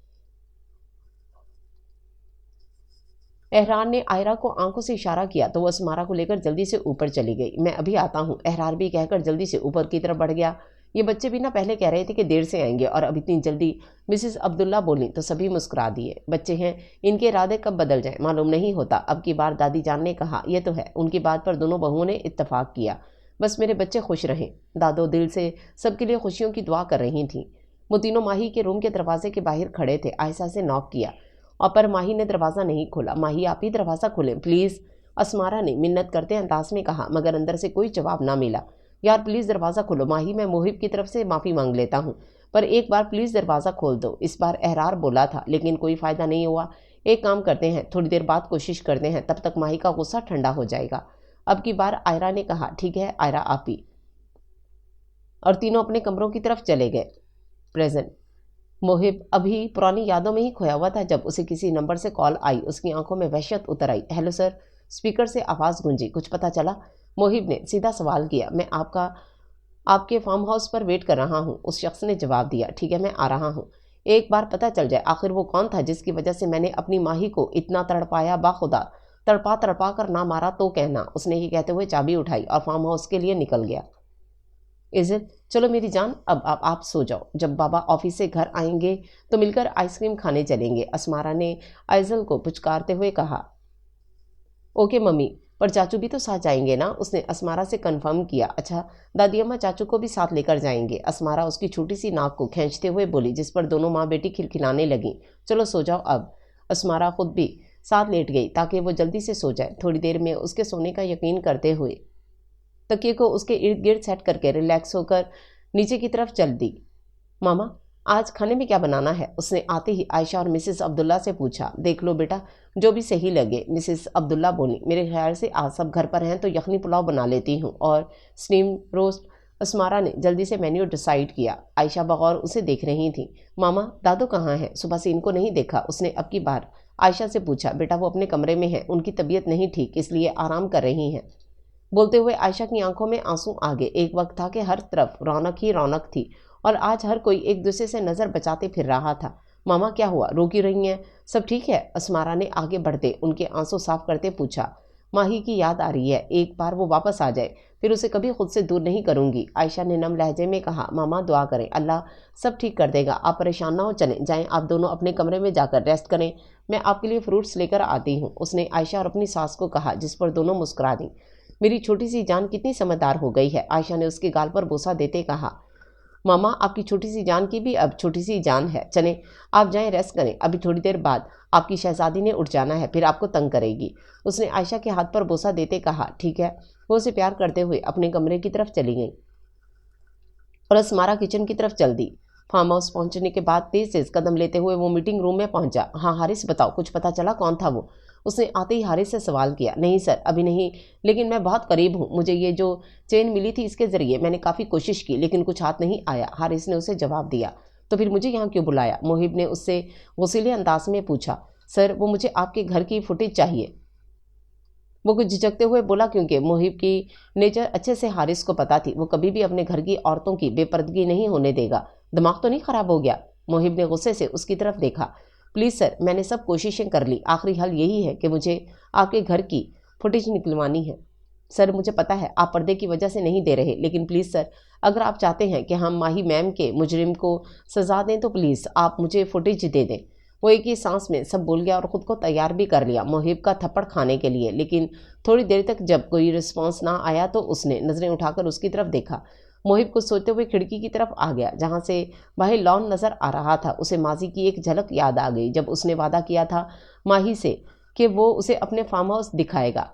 احرار نے آئرہ کو آنکھوں سے اشارہ کیا تو وہ اسمارا کو لے کر جلدی سے اوپر چلی گئی۔ میں ابھی آتا ہوں، احرار بھی کہہ کر جلدی سے اوپر کی طرف بڑھ گیا۔ یہ بچے بھی نہ پہلے کہہ رہے تھے کہ دیر سے آئیں گے، اور اب اتنی جلدی؟ مسز عبداللہ بولیں تو سبھی مسکرا دیے۔ بچے ہیں، ان کے ارادے کب بدل جائیں معلوم نہیں ہوتا۔ اب کی بار دادی جان نے کہا، یہ تو ہے۔ ان کی بات پر دونوں بہوؤں نے اتفاق کیا۔ بس میرے بچے خوش رہیں۔ دادو دل سے سب کے لیے خوشیوں کی دعا کر رہی تھیں۔ وہ تینوں ماہی کے روم کے دروازے کے باہر کھڑے تھے۔ آہستہ سے ناک کیا، اور پر ماہی نے دروازہ نہیں کھولا۔ ماہی، آپ ہی دروازہ کھولیں پلیز، اسمارا نے منت کرتے انداز میں کہا، مگر اندر سے کوئی جواب نہ ملا۔ یار پلیز دروازہ کھولو ماہی، میں محب کی طرف سے معافی مانگ لیتا ہوں، پر ایک بار پلیز دروازہ کھول دو۔ اس بار احرار بولا تھا، لیکن کوئی فائدہ نہیں ہوا۔ ایک کام کرتے ہیں، تھوڑی دیر بعد کوشش کرتے ہیں، تب تک ماہی کا غصہ ٹھنڈا ہو جائے گا۔ اب کی بار آئرہ نے کہا، ٹھیک ہے آئرہ آپ ہی، اور تینوں اپنے کمروں کی طرف چلے گئے۔ پریزنٹ محب ابھی پرانی یادوں میں ہی کھویا ہوا تھا جب اسے کسی نمبر سے کال آئی۔ اس کی آنکھوں میں وحشت اتر آئی۔ ہیلو سر، اسپیکر سے آواز گونجی۔ کچھ پتہ چلا؟ محب نے سیدھا سوال کیا۔ میں آپ کے فارم ہاؤس پر ویٹ کر رہا ہوں، اس شخص نے جواب دیا۔ ٹھیک ہے، میں آ رہا ہوں۔ ایک بار پتہ چل جائے آخر وہ کون تھا جس کی وجہ سے میں نے اپنی ماہی کو اتنا تڑپایا، باخدا تڑپا کر نہ مارا تو کہنا۔ اس نے یہ کہتے ہوئے چابی اٹھائی اور فارم ہاؤس کے لیے نکل گیا۔ چلو میری جان، اب آپ سو جاؤ، جب بابا آفس سے گھر آئیں گے تو مل کر آئس کریم کھانے چلیں گے، اسمارا نے ایزل کو پچکارتے ہوئے کہا۔ اوکے ممی، پر چاچو بھی تو ساتھ جائیں گے نا؟ اس نے اسمارا سے کنفرم کیا۔ اچھا، دادی اماں چاچو کو بھی ساتھ لے کر جائیں گے؟ اسمارا اس کی چھوٹی سی ناک کو کھینچتے ہوئے بولی، جس پر دونوں ماں بیٹی کھلکھلانے لگیں۔ چلو سو جاؤ اب۔ اسمارا خود بھی ساتھ لیٹ گئی تاکہ وہ جلدی سے سو جائے۔ تھوڑی دیر میں اس کے سونے کا یقین کرتے ہوئے تکیے کو اس کے ارد گرد سیٹ کر کے ریلیکس ہو کر نیچے کی طرف چل دی۔ ماما آج کھانے میں کیا بنانا ہے؟ اس نے آتے ہی عائشہ اور مسز عبداللہ سے پوچھا۔ دیکھ لو بیٹا، جو بھی صحیح لگے، مسز عبداللہ بولی۔ میرے خیال سے آج سب گھر پر ہیں تو یخنی پلاؤ بنا لیتی ہوں اور اسٹیم روسٹ۔ اسمارا نے جلدی سے مینیو ڈیسائیڈ کیا۔ عائشہ بغور اسے دیکھ رہی تھی۔ ماما دادو کہاں ہیں؟ صبح سے ان کو نہیں دیکھا۔ اس نے اب کی بار عائشہ سے پوچھا۔ بیٹا وہ اپنے کمرے میں ہیں، ان کی طبیعت نہیں ٹھیک، اس لیے آرام کر رہی ہیں۔ بولتے ہوئے عائشہ کی آنکھوں میں آنسو آ گئے۔ ایک وقت تھا کہ ہر طرف رونق ہی رونق تھی اور آج ہر کوئی ایک دوسرے سے نظر بچاتے پھر رہا تھا۔ ماما کیا ہوا؟ رو کیوں رہی ہیں؟ سب ٹھیک ہے؟ اسمارا نے آگے بڑھتے ان کے آنسو صاف کرتے پوچھا۔ ماہی کی یاد آ رہی ہے، ایک بار وہ واپس آ جائے پھر اسے کبھی خود سے دور نہیں کروں گی، عائشہ نے نم لہجے میں کہا۔ ماما دعا کریں، اللہ سب ٹھیک کر دے گا، آپ پریشان نہ ہو، چلیں جائیں آپ دونوں اپنے کمرے میں جا کر ریسٹ کریں، میں آپ کے لیے فروٹس لے کر آتی ہوں، اس نے عائشہ اور اپنی ساس کو کہا، جس پر دونوں مسکرا دیں۔ میری چھوٹی سی جان کتنی سمجھدار ہو گئی ہے، عائشہ نے اس کے گال پر بوسہ دیتے کہا۔ ماما آپ کی چھوٹی سی جان کی بھی اب چھوٹی سی جان ہے، چلیں آپ جائیں ریسٹ کریں، ابھی تھوڑی دیر بعد آپ کی شہزادی نے اٹھ جانا ہے، پھر آپ کو تنگ کرے گی، اس نے عائشہ کے ہاتھ پر بوسہ دیتے کہا۔ ٹھیک ہے، وہ اسے پیار کرتے ہوئے اپنے کمرے کی طرف چلی گئی اور اسمارا کچن کی طرف چل دی۔ فارم ہاؤس پہنچنے کے بعد تیز تیز قدم لیتے ہوئے وہ میٹنگ روم میں پہنچا۔ ہاں حارث بتاؤ، کچھ پتہ چلا کون تھا وہ؟ اس نے آتے ہی حارث سے سوال کیا۔ نہیں سر ابھی نہیں، لیکن میں بہت قریب ہوں، مجھے یہ جو چین ملی تھی اس کے ذریعے میں نے کافی کوشش کی لیکن کچھ ہاتھ نہیں آیا، حارث نے اسے جواب دیا۔ تو پھر مجھے یہاں کیوں بلایا؟ محب نے اس سے غصیلے انداز میں پوچھا۔ سر وہ مجھے آپ کے گھر کی فوٹیج چاہیے، وہ کچھ جھجکتے ہوئے بولا، کیونکہ محب کی نیچر اچھے سے حارث کو پتا تھی، وہ کبھی بھی اپنے گھر کی عورتوں کی بے پردگی نہیں ہونے دے گا۔ دماغ تو نہیں خراب ہو گیا؟ محب نے غصے سے اس کی طرف دیکھا۔ پلیز سر میں نے سب کوششیں کر لی، آخری حل یہی ہے کہ مجھے آپ کے گھر کی فوٹیج نکلوانی ہے۔ سر مجھے پتا ہے آپ پردے کی وجہ سے نہیں دے رہے، لیکن پلیز سر اگر آپ چاہتے ہیں کہ ہم ماہی میم کے مجرم کو سزا دیں تو پلیز آپ مجھے فوٹیج دے دیں۔ وہ ایک ہی سانس میں سب بول گیا اور خود کو تیار بھی کر لیا محب کا تھپڑ کھانے کے لیے، لیکن تھوڑی دیر تک جب کوئی رسپانس نہ آیا تو اس نے نظریں اٹھا کر اس کی طرف دیکھا۔ محب کچھ سوچتے ہوئے کھڑکی کی طرف آ گیا جہاں سے باہر لان نظر آ رہا تھا۔ اسے ماضی کی ایک جھلک یاد آ گئی جب اس نے وعدہ کیا تھا ماہی سے کہ وہ اسے اپنے فارم ہاؤس دکھائے گا۔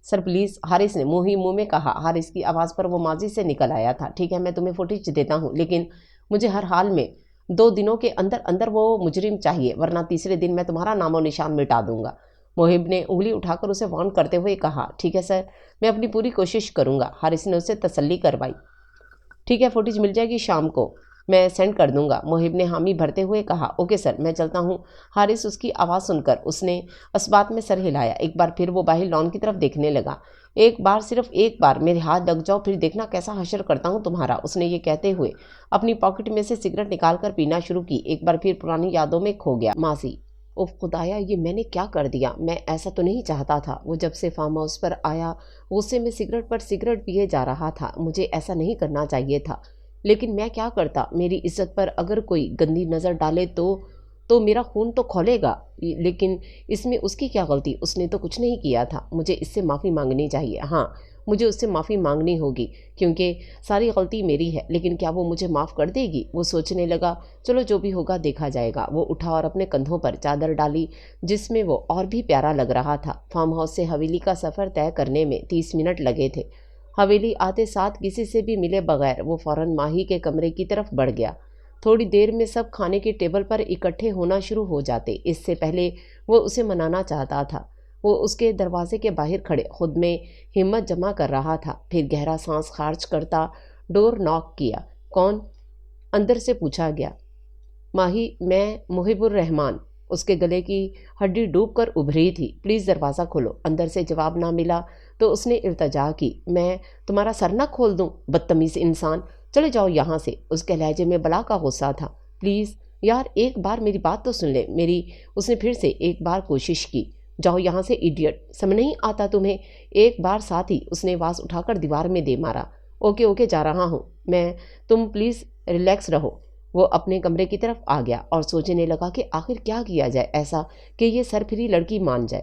سر پلیز، حارث نے منہ ہی منہ میں کہا۔ حارث کی آواز پر وہ ماضی سے نکل آیا تھا۔ ٹھیک ہے میں تمہیں فوٹیج دیتا ہوں، لیکن مجھے ہر حال میں 2 دنوں کے اندر اندر وہ مجرم چاہیے، ورنہ تیسرے دن میں تمہارا نام و نشان مٹا دوں گا۔ محب نے انگلی اٹھا کر اسے وارن کرتے ہوئے کہا۔ ٹھیک ہے سر، میں اپنی پوری کوشش کروں گا، حارث نے اسے تسلی کروائی۔ ٹھیک ہے فوٹیج مل جائے گی شام کو، میں سینڈ کر دوں گا، محب نے حامی بھرتے ہوئے کہا۔ اوکے سر میں چلتا ہوں۔ حارث اس کی آواز سن کر اس نے اسبات میں سر ہلایا۔ ایک بار پھر وہ باہر لان کی طرف دیکھنے لگا۔ ایک بار صرف ایک بار میرے ہاتھ لگ جاؤ، پھر دیکھنا کیسا حشر کرتا ہوں تمہارا، اس نے یہ کہتے ہوئے اپنی پاکٹ میں سے سگریٹ نکال کر پینا شروع کی۔ ایک بار پھر پرانی یادوں میں کھو گیا۔ ماضی، اوف خدایا یہ میں نے کیا کر دیا، میں ایسا تو نہیں چاہتا تھا۔ وہ جب سے فارم ہاؤس پر آیا غصے میں سگریٹ پر سگریٹ پیے جا رہا تھا۔ مجھے ایسا نہیں کرنا چاہیے تھا، لیکن میں کیا کرتا، میری عزت پر اگر کوئی گندی نظر ڈالے تو میرا خون تو کھولے گا، لیکن اس میں اس کی کیا غلطی، اس نے تو کچھ نہیں کیا تھا۔ مجھے اس سے معافی مانگنی چاہیے، ہاں مجھے اس سے معافی مانگنی ہوگی کیونکہ ساری غلطی میری ہے، لیکن کیا وہ مجھے معاف کر دے گی؟ وہ سوچنے لگا، چلو جو بھی ہوگا دیکھا جائے گا۔ وہ اٹھا اور اپنے کندھوں پر چادر ڈالی جس میں وہ اور بھی پیارا لگ رہا تھا۔ فارم ہاؤس سے حویلی کا سفر طے کرنے میں 30 منٹ لگے تھے۔ حویلی آتے ساتھ کسی سے بھی ملے بغیر وہ فوراً ماہی کے کمرے کی طرف بڑھ گیا۔ تھوڑی دیر میں سب کھانے کی ٹیبل پر اکٹھے ہونا شروع ہو جاتے۔ اس سے پہلے وہ اسے منانا چاہتا تھا، وہ اس کے دروازے کے باہر کھڑے خود میں ہمت جمع کر رہا تھا، پھر گہرا سانس خارج کرتا ڈور ناک کیا۔ کون؟ اندر سے پوچھا گیا۔ ماہی، میں محب الرحمن۔ اس کے گلے کی ہڈی ڈوب کر ابھری تھی۔ پلیز دروازہ کھولو۔ اندر سے جواب نہ ملا تو اس نے التجا کی۔ میں تمہارا سر نہ کھول دوں، بدتمیز انسان، چلے جاؤ یہاں سے۔ اس کے لہجے میں بلا کا غصہ تھا۔ پلیز یار ایک بار میری بات تو سن لے میری، اس نے پھر سے ایک بار کوشش کی۔ جاؤ یہاں سے ایڈیٹ، سمجھ نہیں آتا تمہیں؟ ایک بار ساتھ ہی اس نے آواز اٹھا کر دیوار میں دے مارا۔ اوکے اوکے جا رہا ہوں میں، تم پلیز ریلیکس رہو۔ وہ اپنے کمرے کی طرف آ گیا اور سوچنے لگا کہ آخر کیا کیا جائے ایسا کہ یہ سرپھری لڑکی مان جائے۔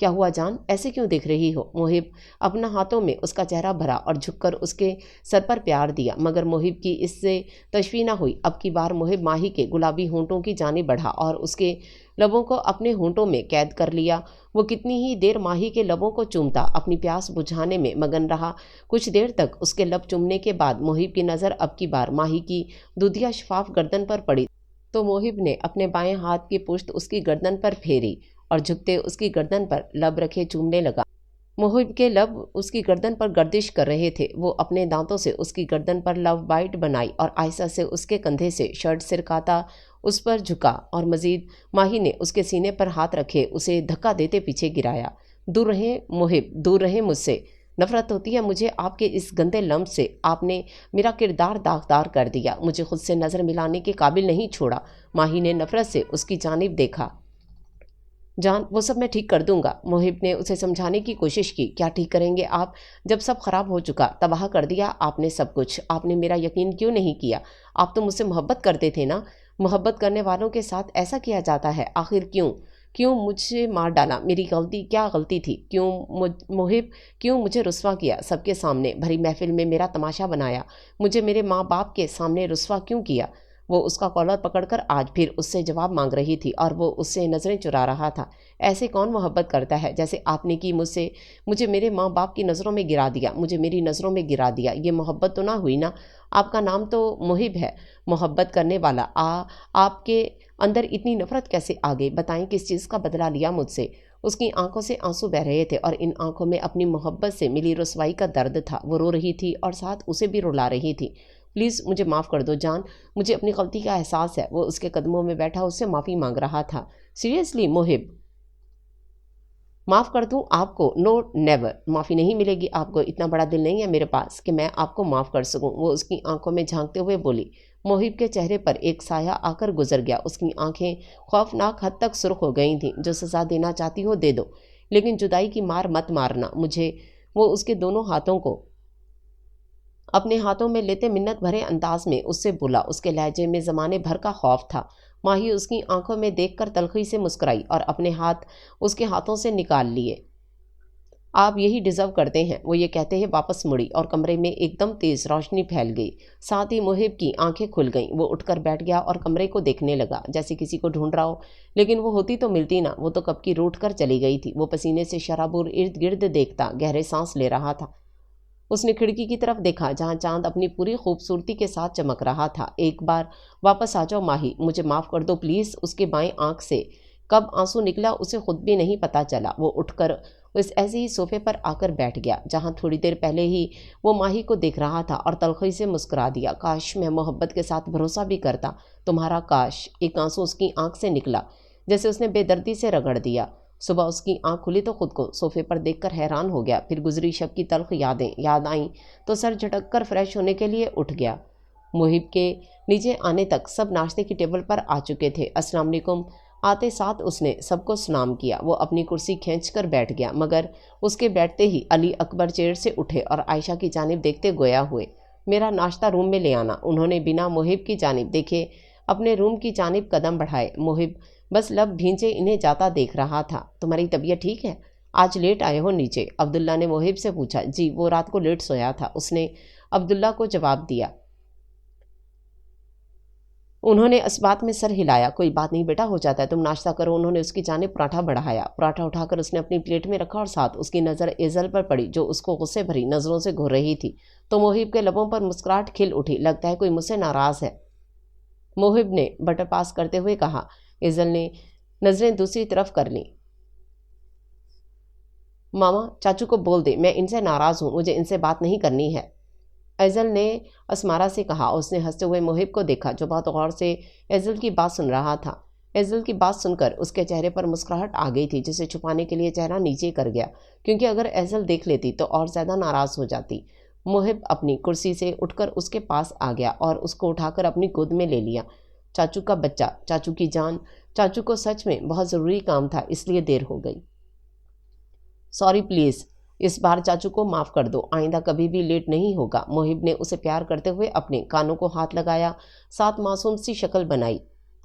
کیا ہوا جان، ایسے کیوں دیکھ رہی ہو؟ محب اپنا ہاتھوں میں اس کا چہرہ بھرا اور جھک کر اس کے سر پر پیار دیا، مگر محب کی اس سے تشفی نہ ہوئی۔ اب کی بار محب ماہی کے گلابی ہونٹوں کی جانب بڑھا اور اس کے لبوں کو اپنے ہونٹوں میں قید کر لیا۔ وہ کتنی ہی دیر ماہی کے لبوں کو چومتا، اپنی پیاس بجھانے میں مگن رہا۔ کچھ دیر تک اس کے لب چومنے کے بعد محب کی نظر اب کی بار ماہی کی دودھیا شفاف گردن پر پڑی تو محب نے اپنے بائیں ہاتھ کی پشت اس کی گردن پر پھیری اور جھکتے اس کی گردن پر لب رکھے چومنے لگا۔ محب کے لب اس کی گردن پر گردش کر رہے تھے۔ وہ اپنے دانتوں سے اس کی گردن پر لو بائٹ بنائی اور آہستہ سے اس کے کندھے سے شرٹ سرکاتا اس پر جھکا اور مزید ماہی نے اس کے سینے پر ہاتھ رکھے اسے دھکا دیتے پیچھے گرایا۔ دور رہیں محب، دور رہیں مجھ سے، نفرت ہوتی ہے مجھے آپ کے اس گندے لمس سے۔ آپ نے میرا کردار داغدار کر دیا، مجھے خود سے نظر ملانے کے قابل نہیں چھوڑا۔ ماہی نے نفرت سے اس کی جانب دیکھا۔ جان، وہ سب میں ٹھیک کر دوں گا۔ محب نے اسے سمجھانے کی کوشش کی۔ کیا ٹھیک کریں گے آپ، جب سب خراب ہو چکا؟ تباہ کر دیا آپ نے سب کچھ۔ آپ نے میرا یقین کیوں نہیں کیا؟ آپ تو مجھ سے محبت کرتے تھے نا؟ محبت کرنے والوں کے ساتھ ایسا کیا جاتا ہے؟ آخر کیوں مجھے مار ڈالا؟ میری غلطی کیا غلطی تھی؟ محب کیوں مجھے رسوا کیا؟ سب کے سامنے بھری محفل میں میرا تماشا بنایا، مجھے میرے ماں باپ کے سامنے رسوا کیوں کیا؟ وہ اس کا کالر پکڑ کر آج پھر اس سے جواب مانگ رہی تھی اور وہ اس سے نظریں چرا رہا تھا۔ ایسے کون محبت کرتا ہے جیسے آپ نے کی مجھ سے؟ مجھے میرے ماں باپ کی نظروں میں گرا دیا، مجھے میری نظروں میں گرا دیا۔ یہ محبت تو نہ ہوئی نا؟ آپ کا نام تو محب ہے، محبت کرنے والا۔ آپ کے اندر اتنی نفرت کیسے آ گئی؟ بتائیں کس چیز کا بدلہ لیا مجھ سے؟ اس کی آنکھوں سے آنسو بہہ رہے تھے اور ان آنکھوں میں اپنی محبت سے ملی رسوائی کا درد تھا۔ وہ رو رہی تھی اور ساتھ اسے بھی رلا رہی تھی۔ پلیز مجھے معاف کر دو جان، مجھے اپنی غلطی کا احساس ہے۔ وہ اس کے قدموں میں بیٹھا اس سے معافی مانگ رہا تھا۔ سیریسلی محب، معاف کر دوں آپ کو؟ نو نیور، معافی نہیں ملے گی آپ کو۔ اتنا بڑا دل نہیں ہے میرے پاس کہ میں آپ کو معاف کر سکوں۔ وہ اس کی آنکھوں میں جھانکتے ہوئے بولی۔ محب کے چہرے پر ایک سایہ آ کر گزر گیا۔ اس کی آنکھیں خوفناک حد تک سرخ ہو گئی تھیں۔ جو سزا دینا چاہتی ہو دے دو، لیکن جدائی کی مار مت مارنا مجھے۔ وہ اس کے دونوں ہاتھوں کو اپنے ہاتھوں میں لیتے منت بھرے انداز میں اس سے بولا۔ اس کے لہجے میں زمانے بھر کا خوف تھا۔ ماہی اس کی آنکھوں میں دیکھ کر تلخی سے مسکرائی اور اپنے ہاتھ اس کے ہاتھوں سے نکال لیے۔ آپ یہی ڈیزرو کرتے ہیں، وہ یہ کہتے ہی واپس مڑی اور کمرے میں ایک دم تیز روشنی پھیل گئی۔ ساتھ ہی محب کی آنکھیں کھل گئیں۔ وہ اٹھ کر بیٹھ گیا اور کمرے کو دیکھنے لگا جیسے کسی کو ڈھونڈ رہا ہو، لیکن وہ ہوتی تو ملتی نہ۔ وہ تو کب کی روٹھ کر چلی گئی تھی۔ وہ پسینے سے شرابور ارد گرد دیکھتا گہرے سانس لے رہا تھا۔ اس نے کھڑکی کی طرف دیکھا جہاں چاند اپنی پوری خوبصورتی کے ساتھ چمک رہا تھا۔ ایک بار واپس آ جاؤ ماہی، مجھے معاف کر دو پلیز۔ اس کے بائیں آنکھ سے کب آنسو نکلا اسے خود بھی نہیں پتہ چلا۔ وہ اٹھ کر اس ایسے ہی صوفے پر آ کر بیٹھ گیا جہاں تھوڑی دیر پہلے ہی وہ ماہی کو دیکھ رہا تھا اور تلخی سے مسکرا دیا۔ کاش میں محبت کے ساتھ بھروسہ بھی کرتا تمہارا، کاش۔ ایک آنسو اس کی آنکھ سے نکلا جیسے اس نے بے دردی سے رگڑ دیا۔ صبح اس کی آنکھ کھلی تو خود کو صوفے پر دیکھ کر حیران ہو گیا۔ پھر گزری شب کی تلخ یادیں یاد آئیں تو سر جھٹک کر فریش ہونے کے لیے اٹھ گیا۔ محب کے نیچے آنے تک سب ناشتے کی ٹیبل پر آ چکے تھے۔ السلام علیکم آتے ساتھ اس نے سب کو سلام کیا۔ وہ اپنی کرسی کھینچ کر بیٹھ گیا، مگر اس کے بیٹھتے ہی علی اکبر چیئر سے اٹھے اور عائشہ کی جانب دیکھتے گویا ہوئے، میرا ناشتہ روم میں لے آنا۔ انہوں نے بنا محب کی جانب دیکھے اپنے روم کی جانب قدم بڑھائے۔ محب بس لب بھینچے انہیں جاتا دیکھ رہا تھا۔ تمہاری طبیعت ٹھیک ہے؟ آج لیٹ آئے ہو نیچے؟ عبداللہ نے محب سے پوچھا۔ جی، وہ رات کو لیٹ سویا تھا، اس نے عبداللہ کو جواب دیا۔ انہوں نے اس بات میں سر ہلایا۔ کوئی بات نہیں بیٹا، ہو جاتا ہے، تم ناشتہ کرو۔ انہوں نے اس کی جانب پراٹھا بڑھایا۔ پراٹھا اٹھا کر اس نے اپنی پلیٹ میں رکھا اور ساتھ اس کی نظر ایزل پر پڑی جو اس کو غصے بھری نظروں سے گھور رہی تھی تو محب کے لبوں پر مسکراہٹ کھل اٹھی۔ لگتا ہے کوئی مجھ سے ناراض ہے، محب نے بٹر پاس کرتے ہوئے کہا۔ ایزل نے نظریں دوسری طرف کر لیں۔ ماما، چاچو کو بول دے میں ان سے ناراض ہوں، مجھے ان سے بات نہیں کرنی ہے، ایزل نے اسمارا سے کہا۔ اس نے ہنستے ہوئے محب کو دیکھا جو بہت غور سے ایزل کی بات سن رہا تھا۔ ایزل کی بات سن کر اس کے چہرے پر مسکراہٹ آ گئی تھی جسے چھپانے کے لیے چہرہ نیچے کر گیا، کیونکہ اگر ایزل دیکھ لیتی تو اور زیادہ ناراض ہو جاتی۔ محب اپنی کرسی سے اٹھ کر اس کے پاس آ گیا اور اس کو اٹھا کر اپنی گود میں لے لیا۔ چاچو کا بچہ، چاچو کی جان، چاچو کو سچ میں بہت ضروری کام تھا اس لیے دیر ہو گئی۔ سوری پلیز، اس بار چاچو کو معاف کر دو، آئندہ کبھی بھی لیٹ نہیں ہوگا۔ محب نے اسے پیار کرتے ہوئے اپنے کانوں کو ہاتھ لگایا، ساتھ معصوم سی شکل بنائی۔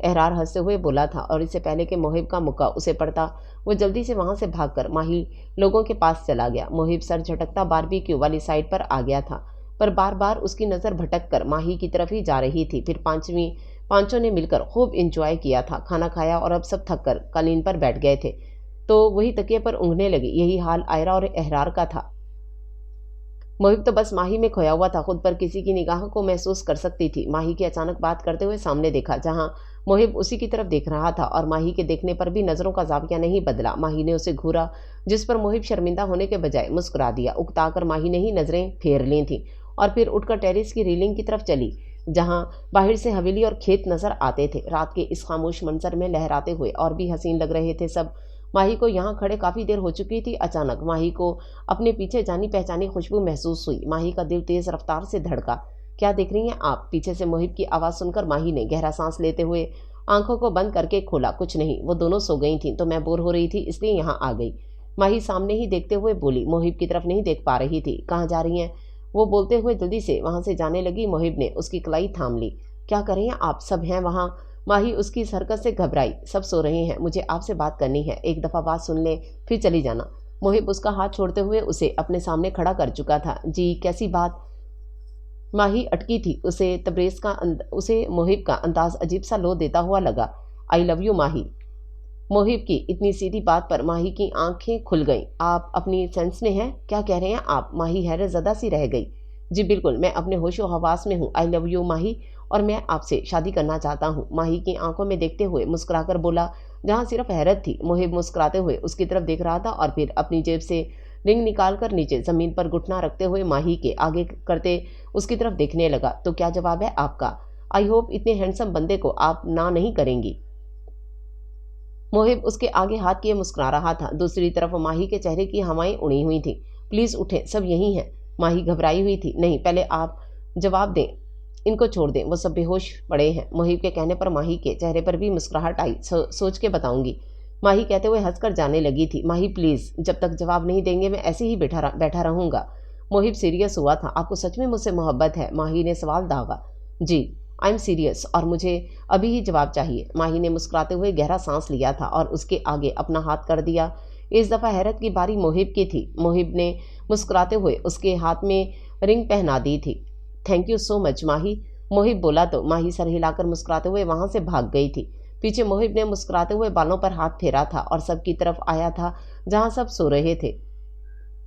احرار ہنستے ہوئے بولا تھا اور اس سے پہلے کہ محب کا مکہ اسے پڑتا وہ جلدی سے وہاں سے بھاگ کر ماہی لوگوں کے پاس چلا گیا۔ محب سر جھٹکتا باربیکیو والی سائڈ پر آ گیا تھا، پر بار بار اس کی نظر بھٹک کر ماہی کی طرف ہی جا رہی تھی۔ پھر پانچوں نے مل کر خوب انجوائے کیا تھا، کھانا کھایا اور اب سب تھک کر قالین پر بیٹھ گئے تھے تو وہی تکیے پر اونگھنے لگی۔ یہی حال آئرہ اور احرار کا تھا۔ محب تو بس ماہی میں کھویا ہوا تھا، خود پر کسی کی نگاہ کو محسوس کر سکتی تھی۔ ماہی کی اچانک بات کرتے ہوئے سامنے دیکھا جہاں محب اسی کی طرف دیکھ رہا تھا، اور ماہی کے دیکھنے پر بھی نظروں کا زاویہ نہیں بدلا۔ ماہی نے اسے گھورا، جس پر محب شرمندہ ہونے کے بجائے مسکرا دیا۔ اکتا کر ماہی نے ہی نظریں پھیر لی تھیں اور پھر اٹھ کر ٹیرس کی ریلنگ کی طرف چلی جہاں باہر سے حویلی اور کھیت نظر آتے تھے۔ رات کے اس خاموش منظر میں لہراتے ہوئے اور بھی حسین لگ رہے تھے سب۔ ماہی کو یہاں کھڑے کافی دیر ہو چکی تھی۔ اچانک ماہی کو اپنے پیچھے جانی پہچانی خوشبو محسوس ہوئی۔ ماہی کا دل تیز رفتار سے دھڑکا۔ کیا دیکھ رہی ہیں آپ؟ پیچھے سے محب کی آواز سن کر ماہی نے گہرا سانس لیتے ہوئے آنکھوں کو بند کر کے کھولا۔ کچھ نہیں، وہ دونوں سو گئی تھیں تو میں بور ہو رہی تھی اس لیے یہاں آ گئی۔ ماہی سامنے ہی دیکھتے ہوئے بولی۔ محب کی طرف نہیں دیکھ پا رہی تھی۔ کہاں جا رہی ہیں؟ وہ بولتے ہوئے جلدی سے وہاں سے جانے لگی۔ محب نے اس کی کلائی تھام لی۔ کیا کر رہی ہیں آپ؟ سب ہیں وہاں؟ ماہی اس کی حرکت سے گھبرائی۔ سب سو رہے ہیں، مجھے آپ سے بات کرنی ہے، ایک دفعہ بات سن لیں پھر چلی جانا۔ محب اس کا ہاتھ چھوڑتے ہوئے اسے اپنے سامنے کھڑا کر چکا تھا۔ جی کیسی بات؟ ماہی اٹکی تھی۔ اسے محب کا انداز عجیب سا لو دیتا ہوا لگا۔ آئی لو یو ماہی۔ محب کی اتنی سیدھی بات پر ماہی کی آنکھیں کھل گئیں۔ آپ اپنی سینس میں ہیں؟ کیا کہہ رہے ہیں آپ؟ ماہی حیرت زدہ سی رہ گئی۔ جی بالکل، میں اپنے ہوش و حواس میں ہوں۔ آئی لو یو ماہی، اور میں آپ سے شادی کرنا چاہتا ہوں۔ ماہی کی آنکھوں میں دیکھتے ہوئے مسکرا کر بولا جہاں صرف حیرت تھی۔ محب مسکراتے ہوئے اس کی طرف دیکھ رہا تھا اور پھر اپنی جیب سے رنگ نکال کر نیچے زمین پر گھٹنا رکھتے ہوئے ماہی کے آگے کرتے اس کی طرف دیکھنے لگا۔ تو کیا جواب ہے آپ کا؟ آئی ہوپ اتنے ہینڈسم بندے کو آپ نہ نہیں کریں گی۔ محب اس کے آگے ہاتھ کیے مسکرا رہا تھا۔ دوسری طرف ماہی کے چہرے کی ہوائیں اڑی ہوئی تھیں۔ پلیز اٹھیں، سب یہی ہیں۔ ماہی گھبرائی ہوئی تھی۔ نہیں، پہلے آپ جواب دیں، ان کو چھوڑ دیں، وہ سب بے ہوش پڑے ہیں۔ محب کے کہنے پر ماہی کے چہرے پر بھی مسکراہٹ آئی۔ سوچ کے بتاؤں گی، ماہی کہتے ہوئے ہنس کر جانے لگی تھی۔ ماہی پلیز، جب تک جواب نہیں دیں گے میں ایسے ہی بیٹھا رہوں گا۔ محب سیریس ہوا تھا۔ آپ کو سچ میں مجھ سے محبت ہے؟ ماہی نے سوال داغا۔ جی آئی ایم سیریس، اور مجھے ابھی ہی جواب چاہیے۔ ماہی نے مسکراتے ہوئے گہرا سانس لیا تھا اور اس کے آگے اپنا ہاتھ کر دیا۔ اس دفعہ حیرت کی باری محب کی تھی۔ محب نے مسکراتے ہوئے اس کے ہاتھ میں رنگ پہنا دی تھی۔ تھینک یو سو مچ ماہی، محب بولا تو ماہی سر ہلا کر مسکراتے ہوئے وہاں سے بھاگ گئی تھی۔ پیچھے محب نے مسکراتے ہوئے بالوں پر ہاتھ پھیرا تھا اور سب کی طرف آیا تھا جہاں سب سو رہے تھے۔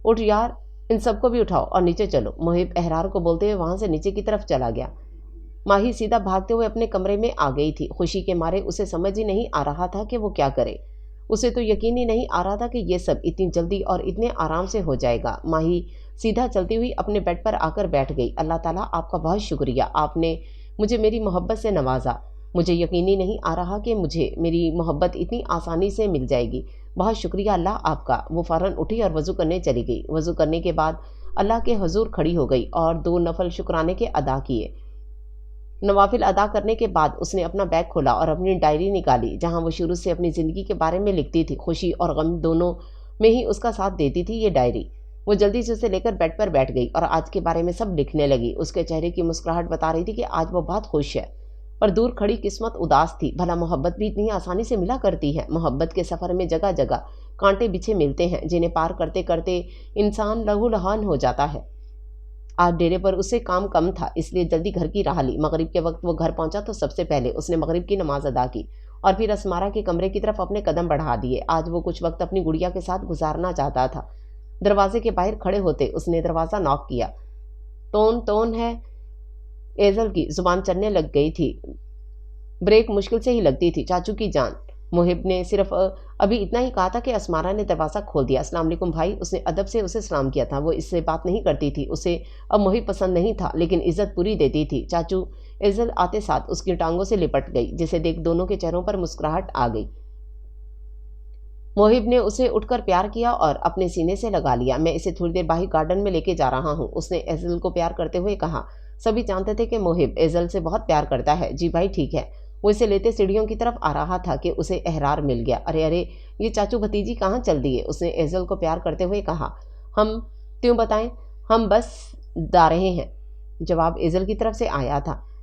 اٹھ یار، ان سب کو بھی اٹھاؤ اور نیچے چلو۔ محب احرار کو بولتے ہوئے وہاں سے نیچے کی طرف چلا گیا۔ ماہی سیدھا بھاگتے ہوئے اپنے کمرے میں آ گئی تھی۔ خوشی کے مارے اسے سمجھ ہی نہیں آ رہا تھا کہ وہ کیا کرے۔ اسے تو یقین ہی نہیں آ رہا تھا کہ یہ سب اتنی جلدی اور اتنے آرام سے ہو جائے گا۔ ماہی سیدھا چلتی ہوئی اپنے بیڈ پر آ کر بیٹھ گئی۔ اللہ تعالیٰ آپ کا بہت شکریہ، آپ نے مجھے میری محبت سے نوازا۔ مجھے یقین ہی نہیں آ رہا کہ مجھے میری محبت اتنی آسانی سے مل جائے گی۔ بہت شکریہ اللہ آپ کا۔ وہ فوراً اٹھی اور وضو کرنے چلی گئی۔ وضو کرنے کے بعد اللہ کے حضور کھڑی ہو گئی اور 2 نفل شکرانے کے ادا کیے۔ نوافل ادا کرنے کے بعد اس نے اپنا بیگ کھولا اور اپنی ڈائری نکالی جہاں وہ شروع سے اپنی زندگی کے بارے میں لکھتی تھی۔ خوشی اور غم دونوں میں ہی اس کا ساتھ دیتی تھی یہ ڈائری۔ وہ جلدی سے اسے لے کر بیڈ پر بیٹھ گئی اور آج کے بارے میں سب لکھنے لگی۔ اس کے چہرے کی مسکراہٹ بتا رہی تھی کہ آج وہ بہت خوش ہے، پر دور کھڑی قسمت اداس تھی۔ بھلا محبت بھی اتنی آسانی سے ملا کرتی ہے؟ محبت کے سفر میں جگہ جگہ کانٹے بچھے ملتے ہیں جنہیں پار کرتے کرتے انسان لہو لہان ہو جاتا ہے۔ آج ڈیرے پر اسے کام کم تھا، اس لیے جلدی گھر کی راہ لی۔ مغرب کے وقت وہ گھر پہنچا تو سب سے پہلے اس نے مغرب کی نماز ادا کی اور پھر اسمارا کے کمرے کی طرف اپنے قدم بڑھا دیے۔ آج وہ کچھ وقت اپنی گڑیا کے ساتھ گزارنا چاہتا تھا۔ دروازے کے باہر کھڑے ہوتے اس نے دروازہ ناک کیا۔ تون ہے؟ ایزل کی زبان چلنے لگ گئی تھی۔ بریک مشکل سے ہی لگتی تھی۔ چاچو کی جان، محب نے صرف ابھی اتنا ہی کہا تھا کہ اسمارا نے دروازہ کھول دیا۔ السلام علیکم بھائی، اس نے ادب سے اسے سلام کیا تھا۔ وہ اس سے بات نہیں کرتی تھی، اسے اب محب پسند نہیں تھا، لیکن عزت پوری دیتی تھی۔ چاچو، ایزل آتے ساتھ اس کی ٹانگوں سے لپٹ گئی جسے دیکھ دونوں کے چہروں پر مسکراہٹ آ گئی۔ محب نے اسے اٹھ کر پیار کیا اور اپنے سینے سے لگا لیا۔ میں اسے تھوڑی دیر باہر گارڈن میں لے کے جا رہا ہوں، اس نے ایزل کو پیار کرتے ہوئے کہا۔ سبھی جانتے تھے کہ محب ایزل سے بہت پیار کرتا ہے۔ جی بھائی ٹھیک ہے۔ وہ اسے لیتے سیڑھیوں کی طرف آ رہا تھا کہ اسے احرار مل گیا۔ ارے یہ چاچو بھتیجی کہاں چل دیے؟ اس نے ایزل کو پیار کرتے ہوئے کہا۔ ہم تیوں بتائیں، ہم بس جا رہے ہیں، جواب ایزل کی طرف سے آیا تھا۔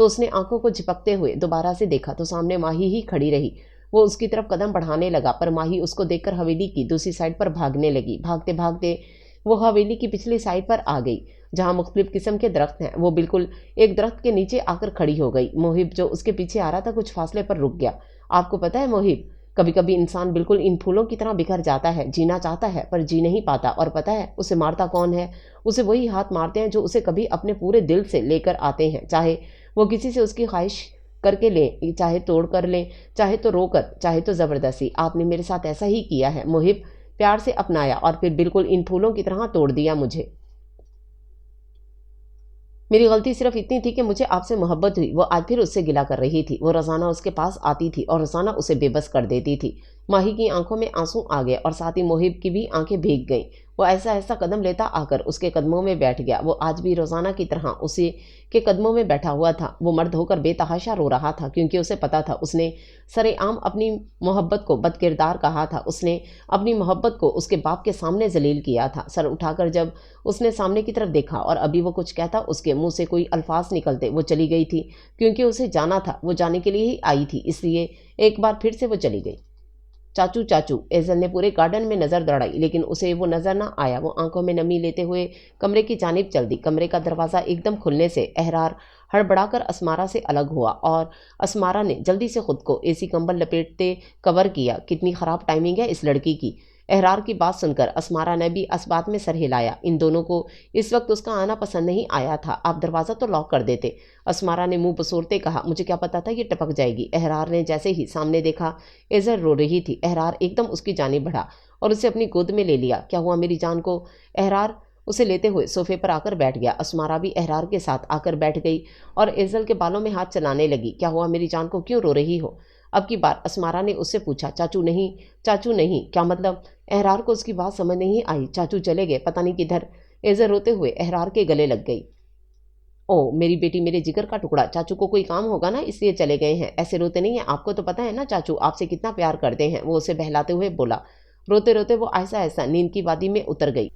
تو اس نے آنکھوں کو جھپکتے ہوئے دوبارہ سے دیکھا تو سامنے ماہی ہی کھڑی رہی۔ وہ اس کی طرف قدم بڑھانے لگا پر ماہی اس کو دیکھ کر حویلی کی دوسری سائڈ پر بھاگنے لگی۔ بھاگتے بھاگتے وہ حویلی کی پچھلی سائڈ پر آ گئی جہاں مختلف قسم کے درخت ہیں۔ وہ بالکل ایک درخت کے نیچے آ کر کھڑی ہو گئی۔ محب جو اس کے پیچھے آ رہا تھا کچھ فاصلے پر رک گیا۔ آپ کو پتہ ہے محب، کبھی کبھی انسان بالکل ان پھولوں کی طرح بکھر جاتا ہے، جینا چاہتا ہے پر جی نہیں پاتا، اور پتہ ہے اسے مارتا کون ہے؟ اسے وہی ہاتھ مارتے ہیں جو اسے کبھی اپنے پورے دل سے لے کر آتے ہیں، چاہے وہ کسی سے اس کی خواہش کر کے لیں، چاہے توڑ کر لیں، چاہے تو رو کر، چاہے تو زبردستی۔ آپ نے میرے ساتھ ایسا ہی کیا ہے محب، پیار سے اپنایا اور پھر بالکل ان پھولوں کی طرح توڑ دیا مجھے۔ میری غلطی صرف اتنی تھی کہ مجھے آپ سے محبت ہوئی۔ وہ آج پھر اس سے گلہ کر رہی تھی۔ وہ روزانہ اس کے پاس آتی تھی اور روزانہ اسے بے بس کر دیتی تھی۔ ماہی کی آنکھوں میں آنسو آ گئے اور ساتھ ہی محب کی بھی آنکھیں بھیگ گئیں۔ وہ ایسا ایسا قدم لیتا آ کر اس کے قدموں میں بیٹھ گیا۔ وہ آج بھی روزانہ کی طرح اسی کے قدموں میں بیٹھا ہوا تھا۔ وہ مرد ہو کر بے تحاشا رو رہا تھا کیونکہ اسے پتا تھا اس نے سرے عام اپنی محبت کو بد کردار کہا تھا۔ اس نے اپنی محبت کو اس کے باپ کے سامنے ذلیل کیا تھا۔ سر اٹھا کر جب اس نے سامنے کی طرف دیکھا اور ابھی وہ کچھ کہتا اس کے منہ سے کوئی الفاظ نکلتے، وہ چلی گئی تھی کیونکہ اسے جانا تھا۔ وہ جانے کے لیے ہی آئی تھی، اس لیے ایک بار پھر سے وہ چلی گئی۔ چاچو چاچو، ایزل نے پورے گارڈن میں نظر دوڑائی لیکن اسے وہ نظر نہ آیا۔ وہ آنکھوں میں نمی لیتے ہوئے کمرے کی جانب چل دی۔ کمرے کا دروازہ ایک دم کھلنے سے احرار ہڑبڑا کر اسمارا سے الگ ہوا اور اسمارا نے جلدی سے خود کو اے سی کمبل لپیٹتے کور کیا۔ کتنی خراب ٹائمنگ ہے اس لڑکی کی۔ احرار کی بات سن کر اسمارا نے بھی اس بات میں سر ہلایا۔ ان دونوں کو اس وقت اس کا آنا پسند نہیں آیا تھا۔ آپ دروازہ تو لاک کر دیتے، اسمارا نے منہ بسورتے کہا۔ مجھے کیا پتا تھا یہ ٹپک جائے گی۔ احرار نے جیسے ہی سامنے دیکھا ایزل رو رہی تھی، احرار ایک دم اس کی جانب بڑھا اور اسے اپنی گود میں لے لیا۔ کیا ہوا میری جان کو؟ احرار اسے لیتے ہوئے صوفے پر آ کر بیٹھ گیا۔ اسمارا بھی احرار کے ساتھ آ کر بیٹھ گئی اور ایزل کے بالوں میں ہاتھ چلانے لگی۔ کیا ہوا میری جان کو، کیوں رو رہی ہو؟ اب کی بار اسمارا نے اس سے پوچھا۔ چاچو نہیں، چاچو نہیں، کیا مطلب؟ احرار کو اس کی بات سمجھ نہیں آئی۔ چاچو چلے گئے، پتہ نہیں کدھر۔ ایزل روتے ہوئے احرار کے گلے لگ گئی۔ او میری بیٹی، میرے جگر کا ٹکڑا، چاچو کو کوئی کام ہوگا نا اس لیے چلے گئے ہیں۔ ایسے روتے نہیں ہیں، آپ کو تو پتہ ہے نا چاچو آپ سے کتنا پیار کرتے ہیں، وہ اسے بہلاتے ہوئے بولا۔ روتے روتے وہ ایسا ایسا نیند کی وادی میں اتر گئی۔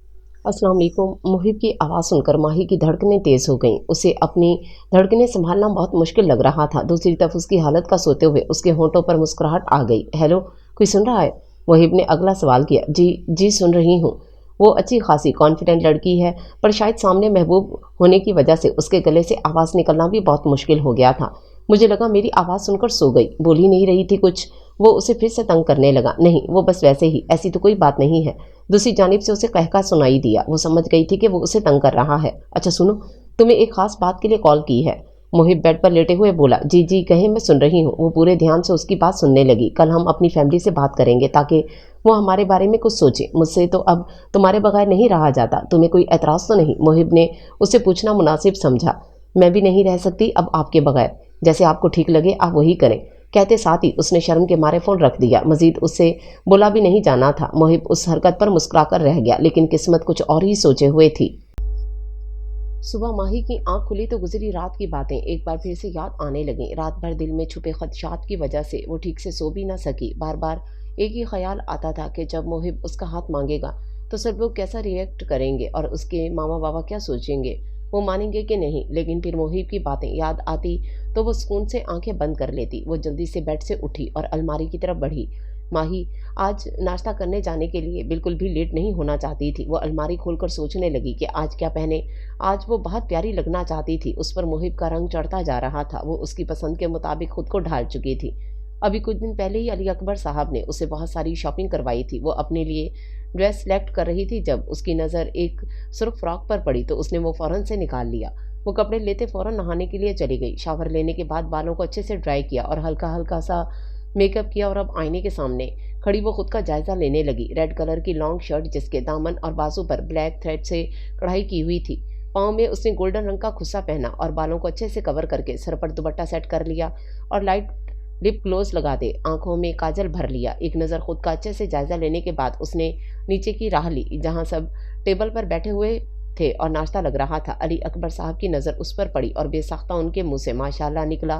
السلام علیکم۔ محب کی آواز سن کر ماہی کی دھڑکنیں تیز ہو گئیں۔ اسے اپنی دھڑکنیں سنبھالنا بہت مشکل لگ رہا تھا۔ دوسری طرف اس کی حالت کا سوتے ہوئے اس کے ہونٹوں پر مسکراہٹ آ گئی۔ ہیلو، کوئی سن رہا ہے؟ محب نے اگلا سوال کیا۔ جی سن رہی ہوں۔ وہ اچھی خاصی کانفیڈنٹ لڑکی ہے پر شاید سامنے محبوب ہونے کی وجہ سے اس کے گلے سے آواز نکلنا بھی بہت مشکل ہو گیا تھا۔ مجھے لگا میری آواز سن کر سو گئی، بول ہی نہیں رہی تھی کچھ۔ وہ اسے پھر سے تنگ کرنے لگا۔ نہیں، وہ بس ویسے ہی، ایسی تو کوئی بات نہیں ہے۔ دوسری جانب سے اسے کہکا سنائی دیا۔ وہ سمجھ گئی تھی کہ وہ اسے تنگ کر رہا ہے۔ اچھا سنو، تمہیں ایک خاص بات کے لیے کال کی ہے۔ محب بیڈ پر لیٹے ہوئے بولا۔ جی کہیں، میں سن رہی ہوں۔ وہ پورے دھیان سے اس کی بات سننے لگی۔ کل ہم اپنی فیملی سے بات کریں گے تاکہ وہ ہمارے بارے میں کچھ سوچے۔ مجھ سے تو اب تمہارے بغیر نہیں رہا جاتا، تمہیں کوئی اعتراض تو نہیں؟ محب نے اسے پوچھنا مناسب سمجھا۔ میں بھی نہیں رہ سکتی اب آپ کے بغیر، جیسے آپ کو ٹھیک لگے آپ وہی کریں، کہتے ساتھ ہی اس نے شرم کے مارے فون رکھ دیا۔ مزید اس سے بولا بھی نہیں جانا تھا۔ محب اس حرکت پر مسکرا کر رہ گیا لیکن قسمت کچھ اور ہی سوچے ہوئے تھی۔ صبح ماہی کی آنکھ کھلی تو گزری رات کی باتیں ایک بار پھر سے یاد آنے لگیں۔ رات بھر دل میں چھپے خدشات کی وجہ سے وہ ٹھیک سے سو بھی نہ سکی۔ بار بار ایک ہی خیال آتا تھا کہ جب محب اس کا ہاتھ مانگے گا تو سب لوگ کیسا ریئیکٹ کریں گے اور اس کے ماما بابا کیا سوچیں گے، وہ مانیں گے کہ نہیں۔ لیکن پھر محب کی باتیں یاد آتی تو وہ سکون سے آنکھیں بند کر لیتی۔ وہ جلدی سے بیڈ سے اٹھی اور الماری کی طرف بڑھی۔ ماہی آج ناشتہ کرنے جانے کے لیے بالکل بھی لیٹ نہیں ہونا چاہتی تھی۔ وہ الماری کھول کر سوچنے لگی کہ آج کیا پہنے۔ آج وہ بہت پیاری لگنا چاہتی تھی۔ اس پر محب کا رنگ چڑھتا جا رہا تھا۔ وہ اس کی پسند کے مطابق خود کو ڈھال چکی تھی۔ ابھی کچھ دن پہلے ہی علی اکبر صاحب نے اسے بہت ساری شاپنگ کروائی تھی۔ وہ اپنے لیے ڈریس سلیکٹ کر رہی تھی جب اس کی نظر ایک سرخ فراک پر پڑی تو اس نے وہ فوراً سے نکال لیا۔ وہ کپڑے لیتے فوراً نہانے کے لیے چلی گئی۔ شاور لینے کے بعد بالوں کو اچھے سے ڈرائی کیا اور ہلکا سا میک اپ کیا اور اب آئینے کے سامنے کھڑی وہ خود کا جائزہ لینے لگی۔ ریڈ کلر کی لانگ شرٹ جس کے دامن اور بازو پر بلیک تھریڈ سے کڑھائی کی ہوئی تھی، پاؤں میں اس نے گولڈن رنگ کا کھسا پہنا اور بالوں کو اچھے سے کور کر کے سر پر دوپٹہ سیٹ کر لیا اور لائٹ لپ گلوز لگا دے آنکھوں میں کاجل بھر لیا۔ ایک نظر خود کا اچھے سے جائزہ لینے کے بعد اس نے نیچے کی راہ لی جہاں سب ٹیبل پر بیٹھے ہوئے تھے اور ناشتہ لگ رہا تھا۔ علی اکبر صاحب کی نظر اس پر پڑی اور بے ساختہ ان کے منہ سے ماشاءاللہ نکلا۔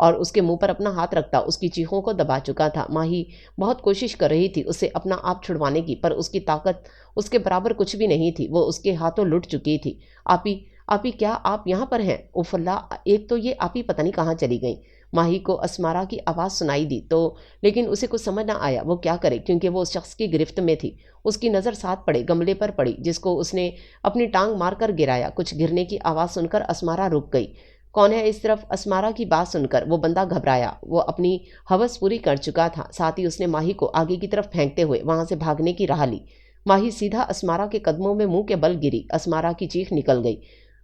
اور اس کے منہ پر اپنا ہاتھ رکھتا اس کی چیخوں کو دبا چکا تھا۔ ماہی بہت کوشش کر رہی تھی اسے اپنا آپ چھڑوانے کی، پر اس کی طاقت اس کے برابر کچھ بھی نہیں تھی، وہ اس کے ہاتھوں لٹ چکی تھی۔ آپی، آپی کیا آپ یہاں پر ہیں؟ اوف اللہ، ایک تو یہ آپی پتہ نہیں کہاں چلی گئیں۔ ماہی کو اسمارا کی آواز سنائی دی تو لیکن اسے کچھ سمجھ نہ آیا وہ کیا کرے، کیونکہ وہ اس شخص کی گرفت میں تھی۔ اس کی نظر ساتھ پڑے گملے پر پڑی جس کو اس نے اپنی ٹانگ مار کر گرایا۔ کچھ گرنے کی آواز سن کر اسمارا رک گئی۔ کون ہے اس طرف؟ اسمارا کی بات سن کر وہ بندہ گھبرایا۔ وہ اپنی ہوس پوری کر چکا تھا، ساتھ ہی اس نے ماہی کو آگے کی طرف پھینکتے ہوئے وہاں سے بھاگنے کی راہ لی۔ ماہی سیدھا اسمارا کے قدموں میں منہ کے بل گری۔ اسمارا کی چیخ نکل گئی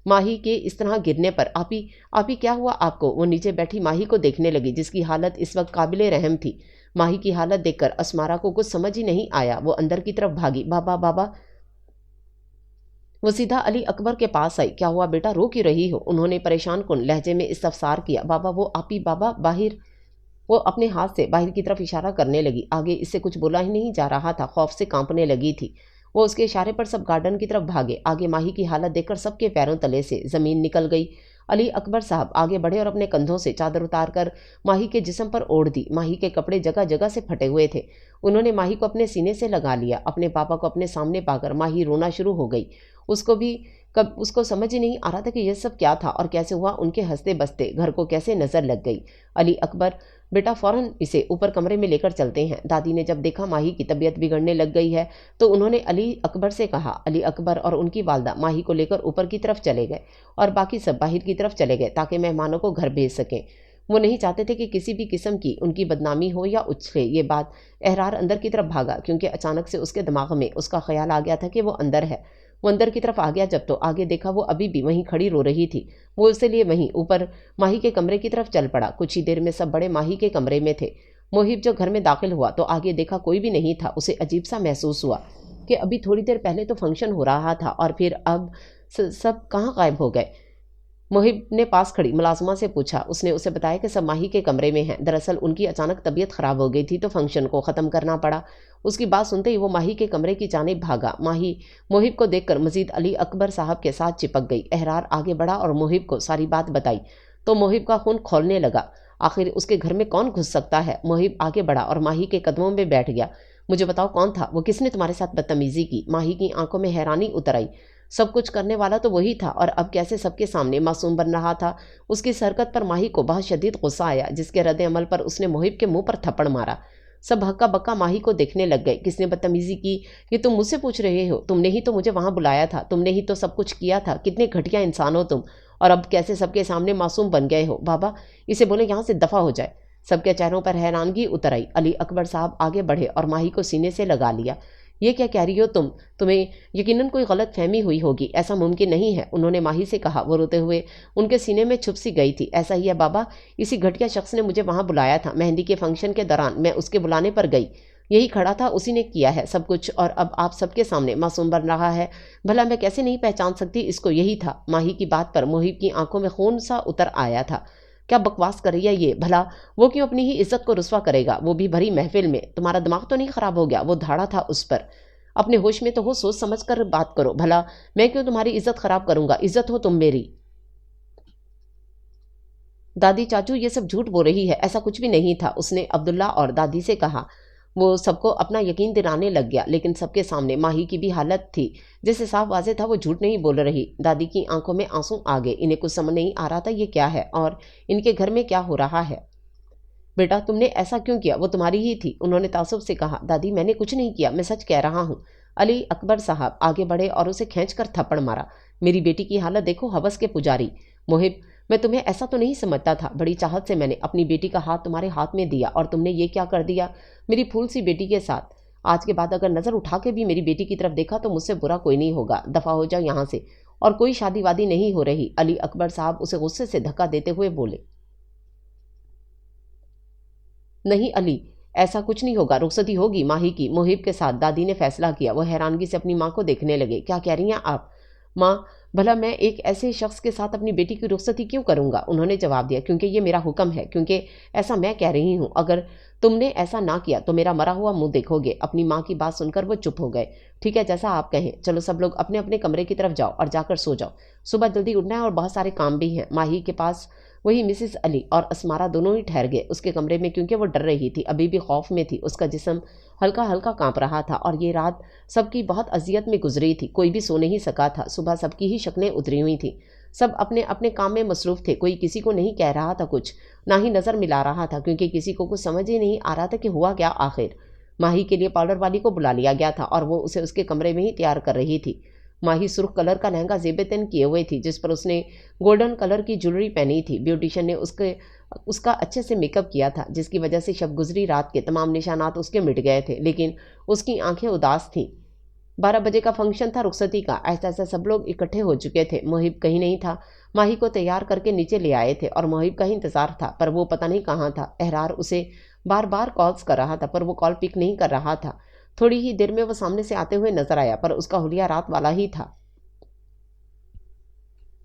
ماہی کے اس طرح گرنے پر۔ آپی، آپی کیا ہوا آپ کو؟ وہ نیچے بیٹھی ماہی کو دیکھنے لگی جس کی حالت اس وقت قابل رحم تھی۔ ماہی کی حالت دیکھ کر اسمارا کو کچھ سمجھ ہی نہیں آیا۔ وہ اندر کی طرف بھاگی۔ بابا، بابا۔ وہ سیدھا علی اکبر کے پاس آئی۔ کیا ہوا بیٹا، رو کیوں رہی ہو؟ انہوں نے پریشان کن لہجے میں استفسار کیا۔ بابا، وہ آپی، بابا باہر۔ وہ اپنے ہاتھ سے باہر کی طرف اشارہ کرنے لگی۔ آگے اس سے کچھ بولا ہی نہیں جا رہا تھا، خوف سے کانپنے لگی تھی۔ وہ اس کے اشارے پر سب گارڈن کی طرف بھاگے۔ آگے ماہی کی حالت دیکھ کر سب کے پیروں تلے سے زمین نکل گئی۔ علی اکبر صاحب آگے بڑھے اور اپنے کندھوں سے چادر اتار کر ماہی کے جسم پر اوڑھ دی۔ ماہی کے کپڑے جگہ جگہ سے پھٹے ہوئے تھے۔ انہوں نے ماہی کو اپنے سینے سے لگا لیا۔ اپنے پاپا کو اپنے سامنے پا کر ماہی رونا شروع ہو گئی۔ اس کو سمجھ ہی نہیں آ رہا تھا کہ یہ سب کیا تھا اور کیسے ہوا۔ ان کے ہنستے بستے گھر کو کیسے نظر لگ گئی۔ علی اکبر، بیٹا فوراً اسے اوپر کمرے میں لے کر چلتے ہیں۔ دادی نے جب دیکھا ماہی کی طبیعت بگڑنے لگ گئی ہے تو انہوں نے علی اکبر سے کہا۔ علی اکبر اور ان کی والدہ ماہی کو لے کر اوپر کی طرف چلے گئے اور باقی سب باہر کی طرف چلے گئے تاکہ مہمانوں کو گھر بھیج سکیں۔ وہ نہیں چاہتے تھے کہ کسی بھی قسم کی ان کی بدنامی ہو یا اچھلے۔ یہ بات احرار اندر کی طرف بھاگا کیونکہ اچانک سے اس کے دماغ میں اس کا خیال آ گیا تھا کہ وہ اندر ہے۔ وہ اندر کی طرف آ گیا جب تو آگے دیکھا وہ ابھی بھی وہیں کھڑی رو رہی تھی۔ وہ اسے لیے وہیں اوپر ماہی کے کمرے کی طرف چل پڑا۔ کچھ ہی دیر میں سب بڑے ماہی کے کمرے میں تھے۔ محب جو گھر میں داخل ہوا تو آگے دیکھا کوئی بھی نہیں تھا۔ اسے عجیب سا محسوس ہوا کہ ابھی تھوڑی دیر پہلے تو فنکشن ہو رہا تھا اور پھر اب سب کہاں غائب ہو گئے۔ محب نے پاس کھڑی ملازمہ سے پوچھا۔ اس نے اسے بتایا کہ سب ماہی کے کمرے میں ہیں۔ دراصل ان کی اچانک طبیعت خراب ہو گئی تھی تو فنکشن کو ختم کرنا پڑا۔ اس کی بات سنتے ہی وہ ماہی کے کمرے کی جانب بھاگا۔ ماہی محب کو دیکھ کر مزید علی اکبر صاحب کے ساتھ چپک گئی۔ احرار آگے بڑھا اور محب کو ساری بات بتائی تو محب کا خون کھولنے لگا۔ آخر اس کے گھر میں کون گھس سکتا ہے؟ محب آگے بڑھا اور ماہی کے قدموں میں بیٹھ گیا۔ مجھے بتاؤ کون تھا وہ؟ کس نے تمہارے ساتھ بدتمیزی کی؟ ماہی کی آنکھوں میں حیرانی اتر آئی۔ سب کچھ کرنے والا تو وہی تھا اور اب کیسے سب کے سامنے معصوم بن رہا تھا؟ اس کی اس حرکت پر ماہی کو بہت شدید غصہ آیا جس کے رد عمل پر اس نے محب کے منہ پر تھپڑ مارا۔ سب ہکا بکا ماہی کو دیکھنے لگ گئے۔ کس نے بدتمیزی کی؟ یہ تم مجھ سے پوچھ رہے ہو؟ تم نے ہی تو مجھے وہاں بلایا تھا، تم نے ہی تو سب کچھ کیا تھا۔ کتنے گھٹیا انسان ہو تم، اور اب کیسے سب کے سامنے معصوم بن گئے ہو؟ بابا اسے بولے یہاں سے دفع ہو جائے۔ سب کے چہروں پر حیرانگی اتر آئی۔ علی اکبر صاحب آگے بڑھے اور ماہی کو سینے سے لگا لیا۔ یہ کیا کہہ رہی ہو تم؟ تمہیں یقیناً کوئی غلط فہمی ہوئی ہوگی، ایسا ممکن نہیں ہے، انہوں نے ماہی سے کہا۔ وہ روتے ہوئے ان کے سینے میں چھپ سی گئی تھی۔ ایسا ہی ہے بابا، اسی گھٹیا شخص نے مجھے وہاں بلایا تھا۔ مہندی کے فنکشن کے دوران میں اس کے بلانے پر گئی، یہی کھڑا تھا، اسی نے کیا ہے سب کچھ، اور اب آپ سب کے سامنے معصوم بن رہا ہے۔ بھلا میں کیسے نہیں پہچان سکتی اس کو؟ یہی تھا۔ ماہی کی بات پر محب کی آنکھوں میں خون سا اتر آیا تھا۔ کیا بکواس کر رہی ہے یہ؟ بھلا وہ کیوں اپنی ہی عزت کو رسوا کرے گا، وہ بھی بھری محفل میں؟ تمہارا دماغ تو نہیں خراب ہو گیا؟ وہ دھاڑا تھا اس پر۔ اپنے ہوش میں تو ہو، سوچ سمجھ کر بات کرو۔ بھلا میں کیوں تمہاری عزت خراب کروں گا؟ عزت ہو تم میری۔ دادی چاچو یہ سب جھوٹ بول رہی ہے، ایسا کچھ بھی نہیں تھا، اس نے عبداللہ اور دادی سے کہا۔ وہ سب کو اپنا یقین دلانے لگ گیا لیکن سب کے سامنے ماہی کی بھی حالت تھی جس سے صاف واضح تھا وہ جھوٹ نہیں بول رہی۔ دادی کی آنکھوں میں آنسو آ گئے۔ انہیں کچھ سمجھ نہیں آ رہا تھا یہ کیا ہے اور ان کے گھر میں کیا ہو رہا ہے۔ بیٹا تم نے ایسا کیوں کیا؟ وہ تمہاری ہی تھی، انہوں نے تعصب سے کہا۔ دادی میں نے کچھ نہیں کیا، میں سچ کہہ رہا ہوں۔ علی اکبر صاحب آگے بڑھے اور اسے کھینچ کر تھپڑ مارا۔ میری بیٹی کی حالت دیکھو، ہوس کے پجاری۔ محب میں تمہیں ایسا تو نہیں سمجھتا تھا، بڑی چاہت سے میں نے اپنی بیٹی کا ہاتھ تمہارے ہاتھ میں دیا اور تم نے یہ کیا کر دیا میری پھول سی بیٹی کے ساتھ۔ آج کے بعد اگر نظر اٹھا کے بھی میری بیٹی کی طرف دیکھا تو مجھ سے برا کوئی نہیں ہوگا، دفع ہو جاؤ یہاں سے، اور کوئی شادی وادی نہیں ہو رہی۔ علی اکبر صاحب اسے غصے سے دھکا دیتے ہوئے بولے۔ نہیں علی، ایسا کچھ نہیں ہوگا، رخصتی ہوگی ماہی کی محب کے ساتھ، دادی نے فیصلہ کیا۔ وہ حیرانگی سے اپنی ماں کو دیکھنے لگے۔ کیا کہہ رہی ہیں آپ؟ ماں بھلا میں ایک ایسے شخص کے ساتھ اپنی بیٹی کی رخصتی کیوں کروں گا؟ انہوں نے جواب دیا، کیونکہ یہ میرا حکم ہے، کیونکہ ایسا میں کہہ رہی ہوں۔ اگر تم نے ایسا نہ کیا تو میرا مرا ہوا منہ دیکھو گے۔ اپنی ماں کی بات سن کر وہ چپ ہو گئے۔ ٹھیک ہے جیسا آپ کہیں، چلو سب لوگ اپنے اپنے کمرے کی طرف جاؤ اور جا کر سو جاؤ، صبح جلدی اٹھنا ہے اور بہت سارے کام بھی ہیں۔ ماہی کے پاس وہی مسز علی اور اسمارا دونوں ہی ٹھہر گئے اس کے کمرے میں، کیونکہ وہ ڈر رہی تھی، ابھی بھی خوف میں تھی، اس کا جسم ہلکا ہلکا کانپ رہا تھا، اور یہ رات سب کی بہت اذیت میں گزری تھی، کوئی بھی سو نہیں سکا تھا۔ صبح سب کی ہی شکلیں اتری ہوئی تھیں، سب اپنے اپنے کام میں مصروف تھے، کوئی کسی کو نہیں کہہ رہا تھا کچھ، نہ ہی نظر ملا رہا تھا، کیونکہ کسی کو کچھ سمجھ ہی نہیں آ رہا تھا کہ ہوا کیا آخر۔ ماہی کے لیے پاؤڈر والی کو بلا لیا گیا تھا اور وہ اسے اس کے کمرے میں ہی تیار کر رہی تھی۔ ماہی سرخ کلر کا لہنگا زیب تن کیے ہوئے تھی، جس پر اس نے گولڈن کلر کی جویلری پہنی تھی۔ بیوٹیشین نے اس کا اچھے سے میک اپ کیا تھا، جس کی وجہ سے شب گزری رات کے تمام نشانات اس کے مٹ گئے تھے، لیکن اس کی آنکھیں اداس تھیں۔ 12 بجے کا فنکشن تھا رخصتی کا، ایسا ایسا سب لوگ اکٹھے ہو چکے تھے۔ محب کہیں نہیں تھا، ماہی کو تیار کر کے نیچے لے آئے تھے اور محب کا ہی انتظار تھا، پر وہ پتہ نہیں کہاں تھا۔ احرار اسے بار بار کالز کر رہا تھا، پر وہ کال پک نہیں کر رہا تھا۔ تھوڑی ہی دیر میں وہ سامنے سے آتے ہوئے نظر آیا، پر اس کا حلیہ رات والا ہی تھا۔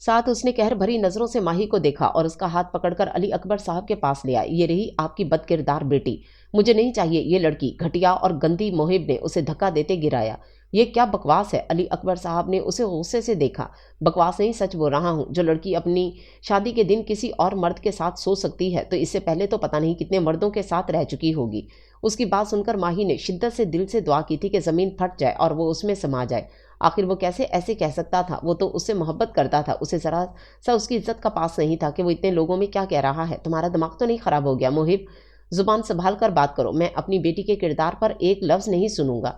ساتھ اس نے قہر بھری نظروں سے ماہی کو دیکھا اور اس کا ہاتھ پکڑ کر علی اکبر صاحب کے پاس لے آئی۔ یہ رہی آپ کی بد کردار بیٹی، مجھے نہیں چاہیے یہ لڑکی، گھٹیا اور گندی۔ محب نے اسے دھکا دیتے گرایا۔ یہ کیا بکواس ہے؟ علی اکبر صاحب نے اسے غصے سے دیکھا۔ بکواس نہیں، سچ بول رہا ہوں۔ جو لڑکی اپنی شادی کے دن کسی اور مرد کے ساتھ سو سکتی ہے، تو اس سے پہلے تو پتہ نہیں کتنے مردوں کے ساتھ رہ چکی ہوگی۔ اس کی بات سن کر ماہی نے شدت سے دل سے دعا کی تھی کہ زمین پھٹ جائے اور وہ اس میں سما جائے۔ آخر وہ کیسے ایسے کہہ سکتا تھا؟ وہ تو اس سے محبت کرتا تھا، اسے ذرا سا اس کی عزت کا پاس نہیں تھا کہ وہ اتنے لوگوں میں کیا کہہ رہا ہے۔ تمہارا دماغ تو نہیں خراب ہو گیا محب؟ زبان سنبھال کر بات کرو، میں اپنی بیٹی کے کردار پر ایک لفظ نہیں سنوں گا۔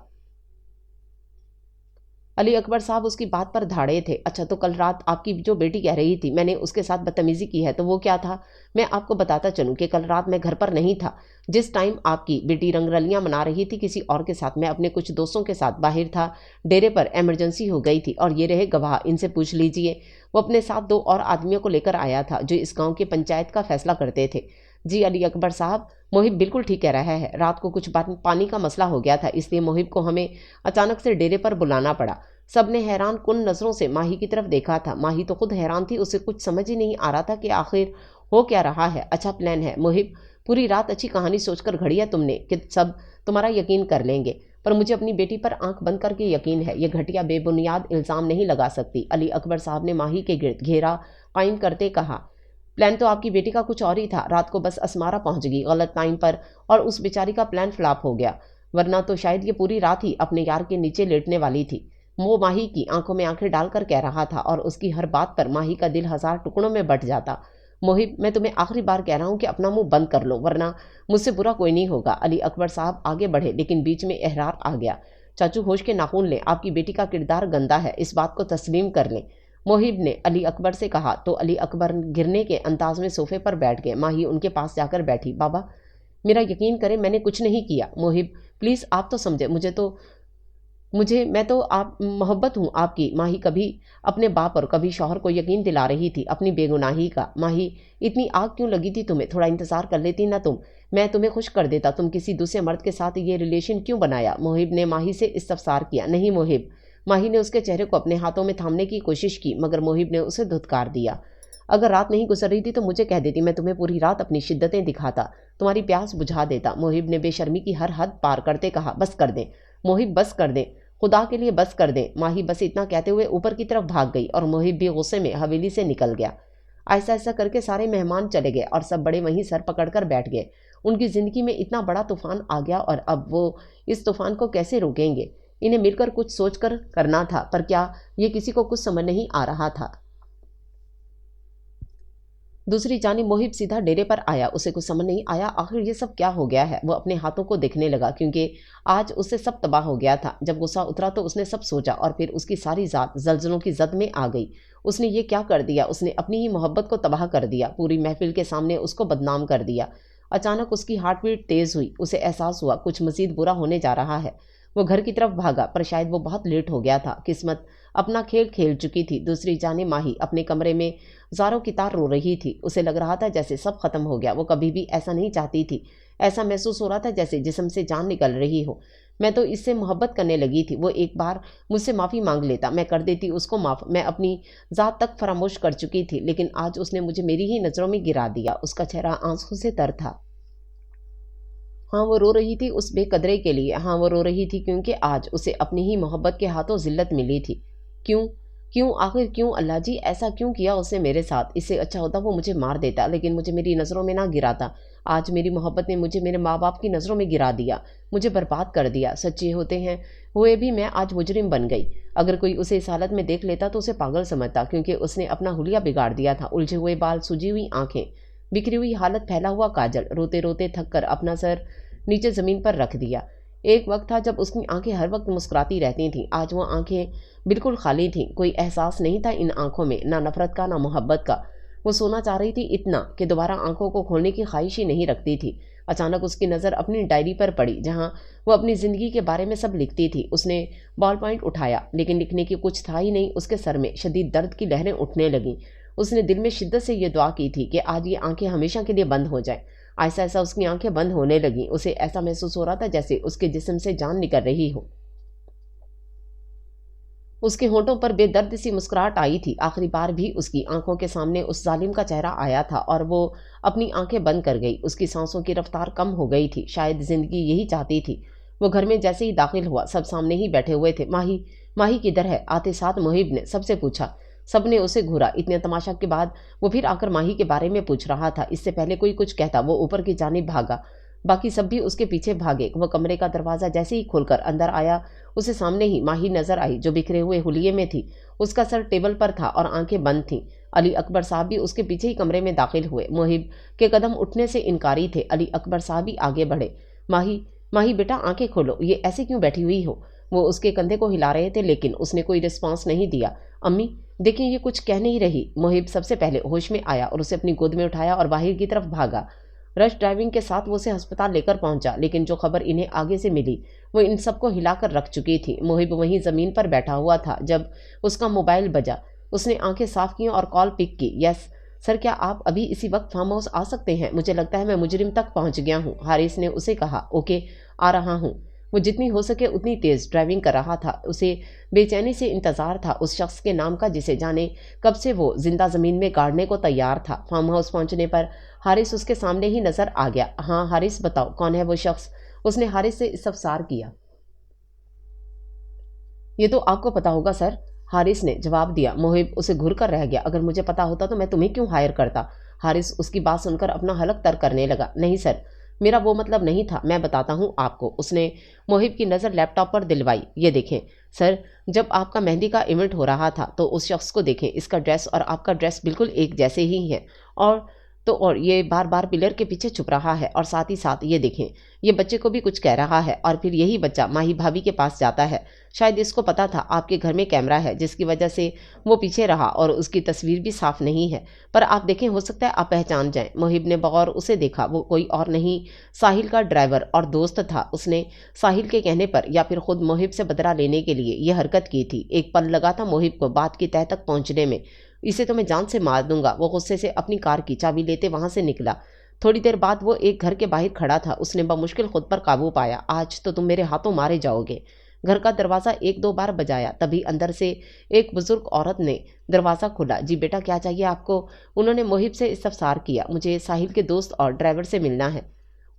علی اکبر صاحب اس کی بات پر دھاڑے تھے۔ اچھا، تو کل رات آپ کی جو بیٹی کہہ رہی تھی میں نے اس کے ساتھ بدتمیزی کی ہے، تو وہ کیا تھا؟ میں آپ کو بتاتا چلوں کہ کل رات میں گھر پر نہیں تھا جس ٹائم آپ کی بیٹی رنگ رلیاں منا رہی تھی کسی اور کے ساتھ۔ میں اپنے کچھ دوستوں کے ساتھ باہر تھا، ڈیرے پر ایمرجنسی ہو گئی تھی، اور یہ رہے گواہ، ان سے پوچھ لیجئے۔ وہ اپنے ساتھ 2 اور آدمیوں کو لے کر آیا تھا جو اس گاؤں کی پنچایت کا فیصلہ کرتے تھے۔ جی علی اکبر صاحب، محب بالکل ٹھیک کہہ رہا ہے۔ رات کو کچھ پانی کا مسئلہ ہو گیا تھا، اس لیے محب کو ہمیں اچانک سے ڈیرے پر بلانا پڑا۔ سب نے حیران کن نظروں سے ماہی کی طرف دیکھا تھا۔ ماہی تو خود حیران تھی، اسے کچھ سمجھ ہی نہیں آ رہا تھا کہ آخر ہو کیا رہا ہے۔ اچھا پلان ہے محب، پوری رات اچھی کہانی سوچ کر گھڑی ہے تم نے کہ سب تمہارا یقین کر لیں گے، پر مجھے اپنی بیٹی پر آنکھ بند کر کے یقین ہے، یہ گھٹیا بے بنیاد الزام نہیں لگا سکتی۔ علی اکبر صاحب نے ماہی کے گرد گھیرا قائم کرتے کہا، پلان تو آپ کی بیٹی کا کچھ اور ہی تھا۔ رات کو بس اسمارا پہنچ گئی غلط ٹائم پر اور اس بیچاری کا پلان فلاپ ہو گیا، ورنہ تو شاید یہ پوری رات ہی اپنے یار کے نیچے لیٹنے والی تھی۔ وہ ماہی کی آنکھوں میں آنکھیں ڈال کر کہہ رہا تھا، اور اس کی ہر بات پر ماہی کا دل 1000 ٹکڑوں میں بٹ جاتا۔ محب، میں تمہیں آخری بار کہہ رہا ہوں کہ اپنا منہ بند کر لو، ورنہ مجھ سے برا کوئی نہیں ہوگا۔ علی اکبر صاحب آگے بڑھے، لیکن بیچ میں احرار آ گیا۔ چاچو ہوش کے ناخن لیں، آپ کی بیٹی کا کردار گندا ہے، اس بات کو تسلیم کر لیں، محب نے علی اکبر سے کہا۔ تو علی اکبر گرنے کے انداز میں صوفے پر بیٹھ گئے۔ ماہی ان کے پاس جا کر بیٹھی۔ بابا میرا یقین کریں، میں نے کچھ نہیں کیا۔ محب پلیز آپ تو سمجھے، میں تو آپ محبت ہوں آپ کی۔ ماہی کبھی اپنے باپ اور کبھی شوہر کو یقین دلا رہی تھی اپنی بے گناہی کا۔ ماہی اتنی آگ کیوں لگی تھی تمہیں؟ تھوڑا انتظار کر لیتی نا تم، میں تمہیں خوش کر دیتا۔ تم کسی دوسرے مرد کے ساتھ یہ ریلیشن کیوں بنایا؟ محب نے ماہی سے استفسار کیا۔ نہیں محب، ماہی نے اس کے چہرے کو اپنے ہاتھوں میں تھامنے کی کوشش کی، مگر محب نے اسے دھتکار دیا۔ اگر رات نہیں گزر رہی تھی تو مجھے کہہ دیتی، میں تمہیں پوری رات اپنی شدتیں دکھاتا، تمہاری پیاس بجھا دیتا۔ محب نے بے شرمی کی ہر حد پار کرتے کہا، بس کر دیں محب، بس کر دیں، خدا کے لیے بس کر دیں۔ ماہی بس اتنا کہتے ہوئے اوپر کی طرف بھاگ گئی اور محب بھی غصے میں حویلی سے نکل گیا۔ ایسا ایسا کر کے سارے مہمان چلے گئے اور سب بڑے وہیں سر پکڑ کر بیٹھ گئے۔ ان کی زندگی میں اتنا بڑا طوفان آ گیا اور اب وہ اس طوفان کو کیسے روکیں گے؟ انہیں مل کر کچھ سوچ کر کرنا تھا، پر کیا یہ کسی کو کچھ سمجھ نہیں آ رہا تھا۔ دوسری جانب محب سیدھا ڈیرے پر آیا، اسے کچھ سمجھ نہیں آیا آخر یہ سب کیا ہو گیا ہے۔ وہ اپنے ہاتھوں کو دیکھنے لگا، کیونکہ آج اس سے سب تباہ ہو گیا تھا۔ جب غصہ اترا تو اس نے سب سوچا، اور پھر اس کی ساری ذات زلزلوں کی زد میں آ گئی۔ اس نے یہ کیا کر دیا؟ اس نے اپنی ہی محبت کو تباہ کر دیا، پوری محفل کے سامنے اس کو بدنام کر دیا۔ اچانک اس کی ہارٹ بیٹ تیز ہوئی، اسے احساس ہوا کچھ مزید برا ہونے جا رہا ہے۔ وہ گھر کی طرف بھاگا، پر شاید وہ بہت لیٹ ہو گیا تھا، قسمت اپنا کھیل کھیل چکی تھی۔ دوسری جانب ماہی اپنے کمرے میں زاروں کی طرح رو رہی تھی، اسے لگ رہا تھا جیسے سب ختم ہو گیا۔ وہ کبھی بھی ایسا نہیں چاہتی تھی، ایسا محسوس ہو رہا تھا جیسے جسم سے جان نکل رہی ہو۔ میں تو اس سے محبت کرنے لگی تھی، وہ ایک بار مجھ سے معافی مانگ لیتا، میں کر دیتی اس کو معاف، میں اپنی ذات تک فراموش کر چکی تھی، لیکن آج اس نے مجھے میری ہی نظروں میں گرا دیا۔ اس کا چہرہ آنسوں سے تر تھا۔ ہاں وہ رو رہی تھی اس بے قدرے کے لیے، ہاں وہ رو رہی تھی کیونکہ آج اسے اپنی ہی محبت کے ہاتھوں ذلت ملی تھی۔ کیوں کیوں آخر کیوں اللہ جی ایسا کیوں کیا اس نے میرے ساتھ؟ اس سے اچھا ہوتا وہ مجھے مار دیتا، لیکن مجھے میری نظروں میں نہ گراتا۔ آج میری محبت نے مجھے میرے ماں باپ کی نظروں میں گرا دیا، مجھے برباد کر دیا۔ سچے ہوتے ہیں ہوئے بھی میں آج مجرم بن گئی۔ اگر کوئی اسے اس حالت میں دیکھ لیتا تو اسے پاگل سمجھتا، کیونکہ اس نے اپنا حلیہ بگاڑ دیا تھا۔ الجھے ہوئے بال، سجی ہوئی آنکھیں، بکھری ہوئی حالت، پھیلا ہوا کاجل، روتے روتے تھک کر اپنا سر نیچے زمین پر رکھ دیا۔ ایک وقت تھا جب اس کی آنکھیں ہر وقت مسکراتی رہتی تھیں، آج وہ آنکھیں بالکل خالی تھیں۔ کوئی احساس نہیں تھا ان آنکھوں میں، نہ نفرت کا نہ محبت کا۔ وہ سونا چاہ رہی تھی اتنا کہ دوبارہ آنکھوں کو کھولنے کی خواہش ہی نہیں رکھتی تھی۔ اچانک اس کی نظر اپنی ڈائری پر پڑی جہاں وہ اپنی زندگی کے بارے میں سب لکھتی تھی۔ اس نے بال پوائنٹ اٹھایا لیکن لکھنے کی کچھ تھا ہی نہیں۔ اس کے سر میں شدید درد کی لہریں اٹھنے لگیں۔ اس نے دل میں شدت سے یہ دعا کی تھی کہ آج یہ آنکھیں ہمیشہ کے لیے بند ہو جائیں۔ آہستہ آہستہ اس کی آنکھیں بند ہونے لگیں۔ اسے ایسا محسوس ہو رہا تھا جیسے اس کے جسم سے جان نکل رہی ہو۔ اس کے ہونٹوں پر بے درد سی مسکراہٹ آئی تھی۔ آخری بار بھی اس کی آنکھوں کے سامنے اس ظالم کا چہرہ آیا تھا اور وہ اپنی آنکھیں بند کر گئی۔ اس کی سانسوں کی رفتار کم ہو گئی تھی۔ شاید زندگی یہی چاہتی تھی۔ وہ گھر میں جیسے ہی داخل ہوا سب سامنے ہی بیٹھے ہوئے تھے۔ ماہی کدھر ہے؟ آتے ساتھ محب نے سب سے پوچھا۔ سب نے اسے گھورا۔ اتنے تماشا کے بعد وہ پھر آ کر ماہی کے بارے میں پوچھ رہا تھا۔ اس سے پہلے کوئی کچھ کہتا وہ اوپر کی جانب بھاگا۔ باقی سب بھی اس کے پیچھے بھاگے۔ وہ کمرے کا دروازہ جیسے ہی کھول کر اندر آیا اسے سامنے ہی ماہی نظر آئی جو بکھرے ہوئے حلیے میں تھی۔ اس کا سر ٹیبل پر تھا اور آنکھیں بند تھیں۔ علی اکبر صاحب بھی اس کے پیچھے ہی کمرے میں داخل ہوئے۔ محب کے قدم اٹھنے سے انکاری تھے۔ علی اکبر صاحب بھی آگے بڑھے۔ ماہی بیٹا آنکھیں کھولو، یہ ایسے کیوں بیٹھی ہوئی ہو؟ وہ اس کے کندھے کو ہلا رہے تھے لیکن اس نے کوئی رسپانس نہیں دیا۔ امی دیکھیں یہ کچھ کہہ نہیں رہی۔ محب سب سے پہلے ہوش میں آیا اور اسے اپنی گود میں اٹھایا اور باہر کی طرف بھاگا۔ رش ڈرائیونگ کے ساتھ وہ اسے ہسپتال لے کر پہنچا، لیکن جو خبر انہیں آگے سے ملی وہ ان سب کو ہلا کر رکھ چکی تھی۔ محب وہیں زمین پر بیٹھا ہوا تھا جب اس کا موبائل بجا۔ اس نے آنکھیں صاف کی اور کال پک کی۔ یس سر، کیا آپ ابھی اسی وقت فارم ہاؤس آ سکتے ہیں؟ مجھے لگتا ہے میں مجرم تک پہنچ گیا ہوں، حارث نے اسے کہا۔ اوکے، آ رہا ہوں۔ وہ جتنی ہو سکے اتنی تیز ڈرائیونگ کر رہا تھا۔ اسے بے چینی سے انتظار تھا اس شخص کے نام کا جسے جانے کب سے وہ زندہ زمین میں گاڑنے کو تیار تھا۔ فارم ہاؤس پہنچنے پر حارث اس کے سامنے ہی نظر آ گیا۔ ہاں حارث بتاؤ کون ہے وہ شخص؟ اس نے حارث سے استفسار کیا۔ یہ تو آپ کو پتا ہوگا سر، حارث نے جواب دیا۔ محب اسے گھور کر رہ گیا۔ اگر مجھے پتا ہوتا تو میں تمہیں کیوں ہائر کرتا؟ حارث اس کی بات سن کر اپنا حلق تر کرنے لگا۔ نہیں سر، میرا وہ مطلب نہیں تھا، میں بتاتا ہوں آپ کو۔ اس نے محب کی نظر لیپ ٹاپ پر دلوائی۔ یہ دیکھیں سر، جب آپ کا مہندی کا ایونٹ ہو رہا تھا تو اس شخص کو دیکھیں، اس کا ڈریس اور آپ کا ڈریس بالکل ایک جیسے ہی ہیں، اور یہ بار بار پلر کے پیچھے چھپ رہا ہے، اور ساتھ ہی ساتھ یہ دیکھیں یہ بچے کو بھی کچھ کہہ رہا ہے، اور پھر یہی بچہ ماہی بھابھی کے پاس جاتا ہے۔ شاید اس کو پتا تھا آپ کے گھر میں کیمرہ ہے جس کی وجہ سے وہ پیچھے رہا، اور اس کی تصویر بھی صاف نہیں ہے، پر آپ دیکھیں ہو سکتا ہے آپ پہچان جائیں۔ محب نے بغور اسے دیکھا۔ وہ کوئی اور نہیں ساحل کا ڈرائیور اور دوست تھا۔ اس نے ساحل کے کہنے پر یا پھر خود محب سے بدلہ لینے کے لیے یہ حرکت کی تھی۔ ایک پل لگا تھا محب کو بات کی تہہ تک پہنچنے میں۔ اسے تو میں جان سے مار دوں گا، وہ غصے سے اپنی کار کی چابی لیتے وہاں سے نکلا۔ تھوڑی دیر بعد وہ ایک گھر کے باہر کھڑا تھا۔ اس نے بمشکل خود پر قابو پایا۔ آج تو تم میرے ہاتھوں مارے جاؤ گے۔ گھر کا دروازہ ایک دو بار بجایا، تبھی اندر سے ایک بزرگ عورت نے دروازہ کھولا۔ جی بیٹا کیا چاہیے آپ کو؟ انہوں نے محب سے استفسار کیا۔ مجھے ساحل کے دوست اور ڈرائیور سے ملنا ہے۔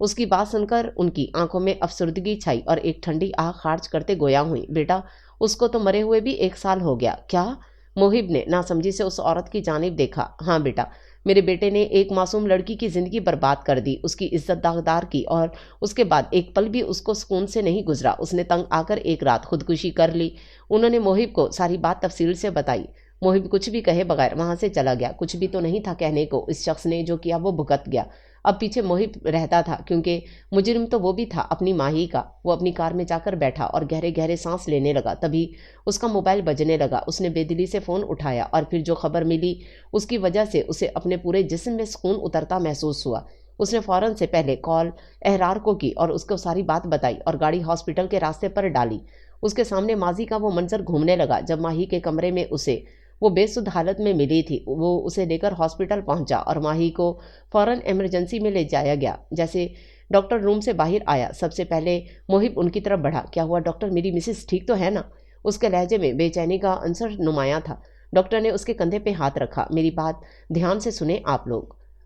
اس کی بات سن کر ان کی آنکھوں میں افسردگی چھائی اور ایک ٹھنڈی آہ خارج کرتے گویا ہوئی۔ بیٹا اس کو تو مرے ہوئے بھی 1 سال ہو گیا۔ کیا؟ محب نے ناسمجھی سے اس عورت کی جانب دیکھا۔ ہاں بیٹا، میرے بیٹے نے ایک معصوم لڑکی کی زندگی برباد کر دی، اس کی عزت داغدار کی، اور اس کے بعد ایک پل بھی اس کو سکون سے نہیں گزرا۔ اس نے تنگ آ کر ایک رات خودکشی کر لی۔ انہوں نے محب کو ساری بات تفصیل سے بتائی۔ محب کچھ بھی کہے بغیر وہاں سے چلا گیا۔ کچھ بھی تو نہیں تھا کہنے کو۔ اس شخص نے جو کیا وہ بھگت گیا۔ اب پیچھے محب رہتا تھا کیونکہ مجرم تو وہ بھی تھا اپنی ماہی کا۔ وہ اپنی کار میں جا کر بیٹھا اور گہرے گہرے سانس لینے لگا۔ تبھی اس کا موبائل بجنے لگا۔ اس نے بے دلی سے فون اٹھایا، اور پھر جو خبر ملی اس کی وجہ سے اسے اپنے پورے جسم میں سکون اترتا محسوس ہوا۔ اس نے فوراً سے پہلے کال احرار کو کی اور اس کو ساری بات بتائی اور گاڑی ہاسپٹل کے راستے پر ڈالی۔ اس کے سامنے ماضی کا وہ منظر گھومنے لگا جب ماہی کے کمرے میں اسے وہ بے سدھ حالت میں ملی تھی۔ وہ اسے لے کر ہاسپٹل پہنچا اور ماہی کو فوراً ایمرجنسی میں لے جایا گیا۔ جیسے ڈاکٹر روم سے باہر آیا سب سے پہلے محب ان کی طرف بڑھا۔ کیا ہوا ڈاکٹر، میری مسز ٹھیک تو ہے نا؟ اس کے لہجے میں بے چینی کا عنصر نمایاں تھا۔ ڈاکٹر نے اس کے کندھے پہ ہاتھ رکھا۔ میری بات دھیان سے سنیں آپ لوگ۔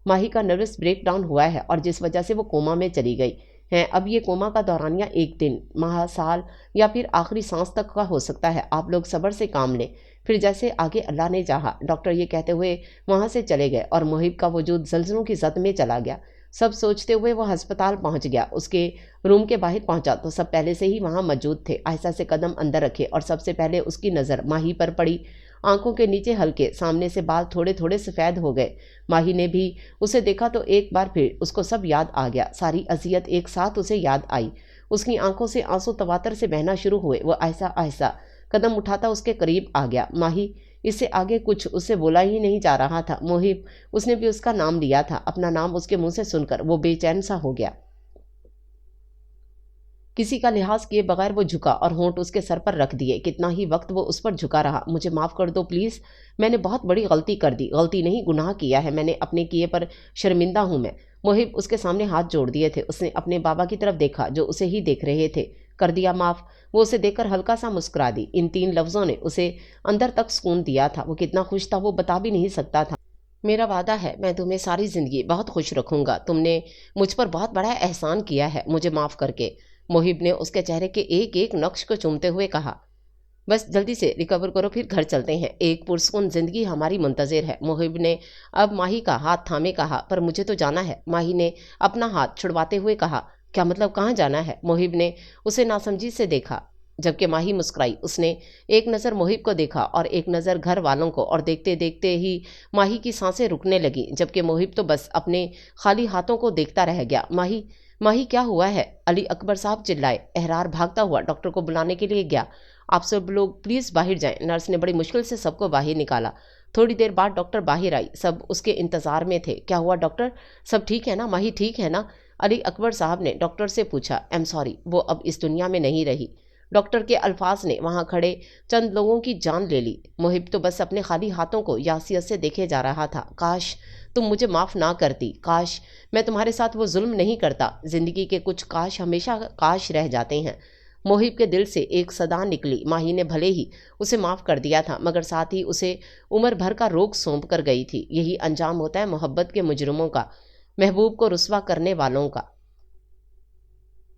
ماہی کا نروس بریک ڈاؤن ہوا ہے اور جس وجہ سے وہ کوما میں چلی گئی ہے۔ اب یہ کوما کا دورانیہ 1 دن، ماہ، سال یا پھر آخری سانس تک کا ہو سکتا ہے۔ آپ لوگ صبر سے کام لیں، پھر جیسے آگے اللہ نے چاہا، ڈاکٹر یہ کہتے ہوئے وہاں سے چلے گئے اور محب کا وجود زلزلوں کی زد میں چلا گیا۔ سب سوچتے ہوئے وہ ہسپتال پہنچ گیا۔ اس کے روم کے باہر پہنچا تو سب پہلے سے ہی وہاں موجود تھے۔ آہستہ سے قدم اندر رکھے اور سب سے پہلے اس کی نظر ماہی پر پڑی۔ آنکھوں کے نیچے ہلکے، سامنے سے بال تھوڑے تھوڑے سفید ہو گئے۔ ماہی نے بھی اسے دیکھا تو ایک بار پھر اس کو سب یاد آ گیا، ساری اذیت ایک ساتھ اسے یاد آئی۔ اس کی آنکھوں سے آنسو تواتر سے بہنا شروع ہوئے۔ وہ آہستہ آہستہ قدم اٹھاتا اس کے قریب آ گیا۔ ماہی اس سے آگے کچھ اس سے بولا ہی نہیں جا رہا تھا۔ محب، اس نے بھی اس کا نام لیا تھا۔ اپنا نام اس کے منہ سے سن کر وہ بے چین سا ہو گیا۔ کسی کا لحاظ کیے بغیر وہ جھکا اور ہونٹ اس کے سر پر رکھ دیے۔ کتنا ہی وقت وہ اس پر جھکا رہا۔ مجھے معاف کر دو پلیز، میں نے بہت بڑی غلطی کر دی۔ غلطی نہیں، گناہ کیا ہے میں نے، اپنے کیے پر شرمندہ ہوں میں۔ محب اس کے سامنے ہاتھ جوڑ دیے تھے۔ اس نے اپنے بابا کی طرف دیکھا جو اسے ہی دیکھ رہے تھے۔ کر دیا معاف؟ وہ اسے دیکھ کر ہلکا سا مسکرا دی۔ ان 3 لفظوں نے اسے اندر تک سکون دیا تھا۔ وہ کتنا خوش تھا وہ بتا بھی نہیں سکتا تھا۔ میرا وعدہ ہے میں تمہیں ساری زندگی بہت خوش رکھوں گا۔ تم نے مجھ پر بہت بڑا احسان کیا ہے مجھے معاف کر کے۔ محب نے اس کے چہرے کے ایک ایک نقش کو چومتے ہوئے کہا۔ بس جلدی سے ریکور کرو پھر گھر چلتے ہیں، ایک پرسکون زندگی ہماری منتظر ہے۔ محب نے اب ماہی کا ہاتھ تھامے کہا، پر مجھے تو جانا ہے۔ ماہی نے اپنا ہاتھ چھڑواتے ہوئے کہا، کیا مطلب کہاں جانا ہے؟ محب نے اسے ناسمجھی سے دیکھا، جبکہ ماہی مسکرائی۔ اس نے ایک نظر محب کو دیکھا اور ایک نظر گھر والوں کو، اور دیکھتے دیکھتے ہی ماہی کی سانسیں رکنے لگیں، جبکہ محب تو بس اپنے خالی ہاتھوں کو دیکھتا رہ گیا۔ ماہی کیا ہوا ہے؟ علی اکبر صاحب چلائے۔ احرار بھاگتا ہوا ڈاکٹر کو بلانے کے لیے گیا۔ آپ سب لوگ پلیز باہر جائیں۔ نرس نے بڑی مشکل سے سب کو باہر نکالا۔ تھوڑی دیر بعد ڈاکٹر باہر آئی۔ سب اس کے انتظار میں تھے۔ کیا ہوا ڈاکٹر؟ سب ٹھیک ہے نا؟ ماہی ٹھیک ہے نا؟ علی اکبر صاحب نے ڈاکٹر سے پوچھا۔ ایم سوری، وہ اب اس دنیا میں نہیں رہی۔ ڈاکٹر کے الفاظ نے وہاں کھڑے چند لوگوں کی جان لے لی۔ محب تو بس اپنے خالی ہاتھوں کو یاسیت سے دیکھے جا رہا تھا۔ کاش تم مجھے معاف نہ کرتی، کاش میں تمہارے ساتھ وہ ظلم نہیں کرتا۔ زندگی کے کچھ کاش ہمیشہ کاش رہ جاتے ہیں۔ محب کے دل سے ایک صدا نکلی۔ ماہی نے بھلے ہی اسے معاف کر دیا تھا، مگر ساتھ ہی اسے عمر بھر کا روگ سونپ کر گئی تھی۔ یہی انجام ہوتا ہے محبت کے مجرموں کا، محبوب کو رسوا کرنے والوں کا۔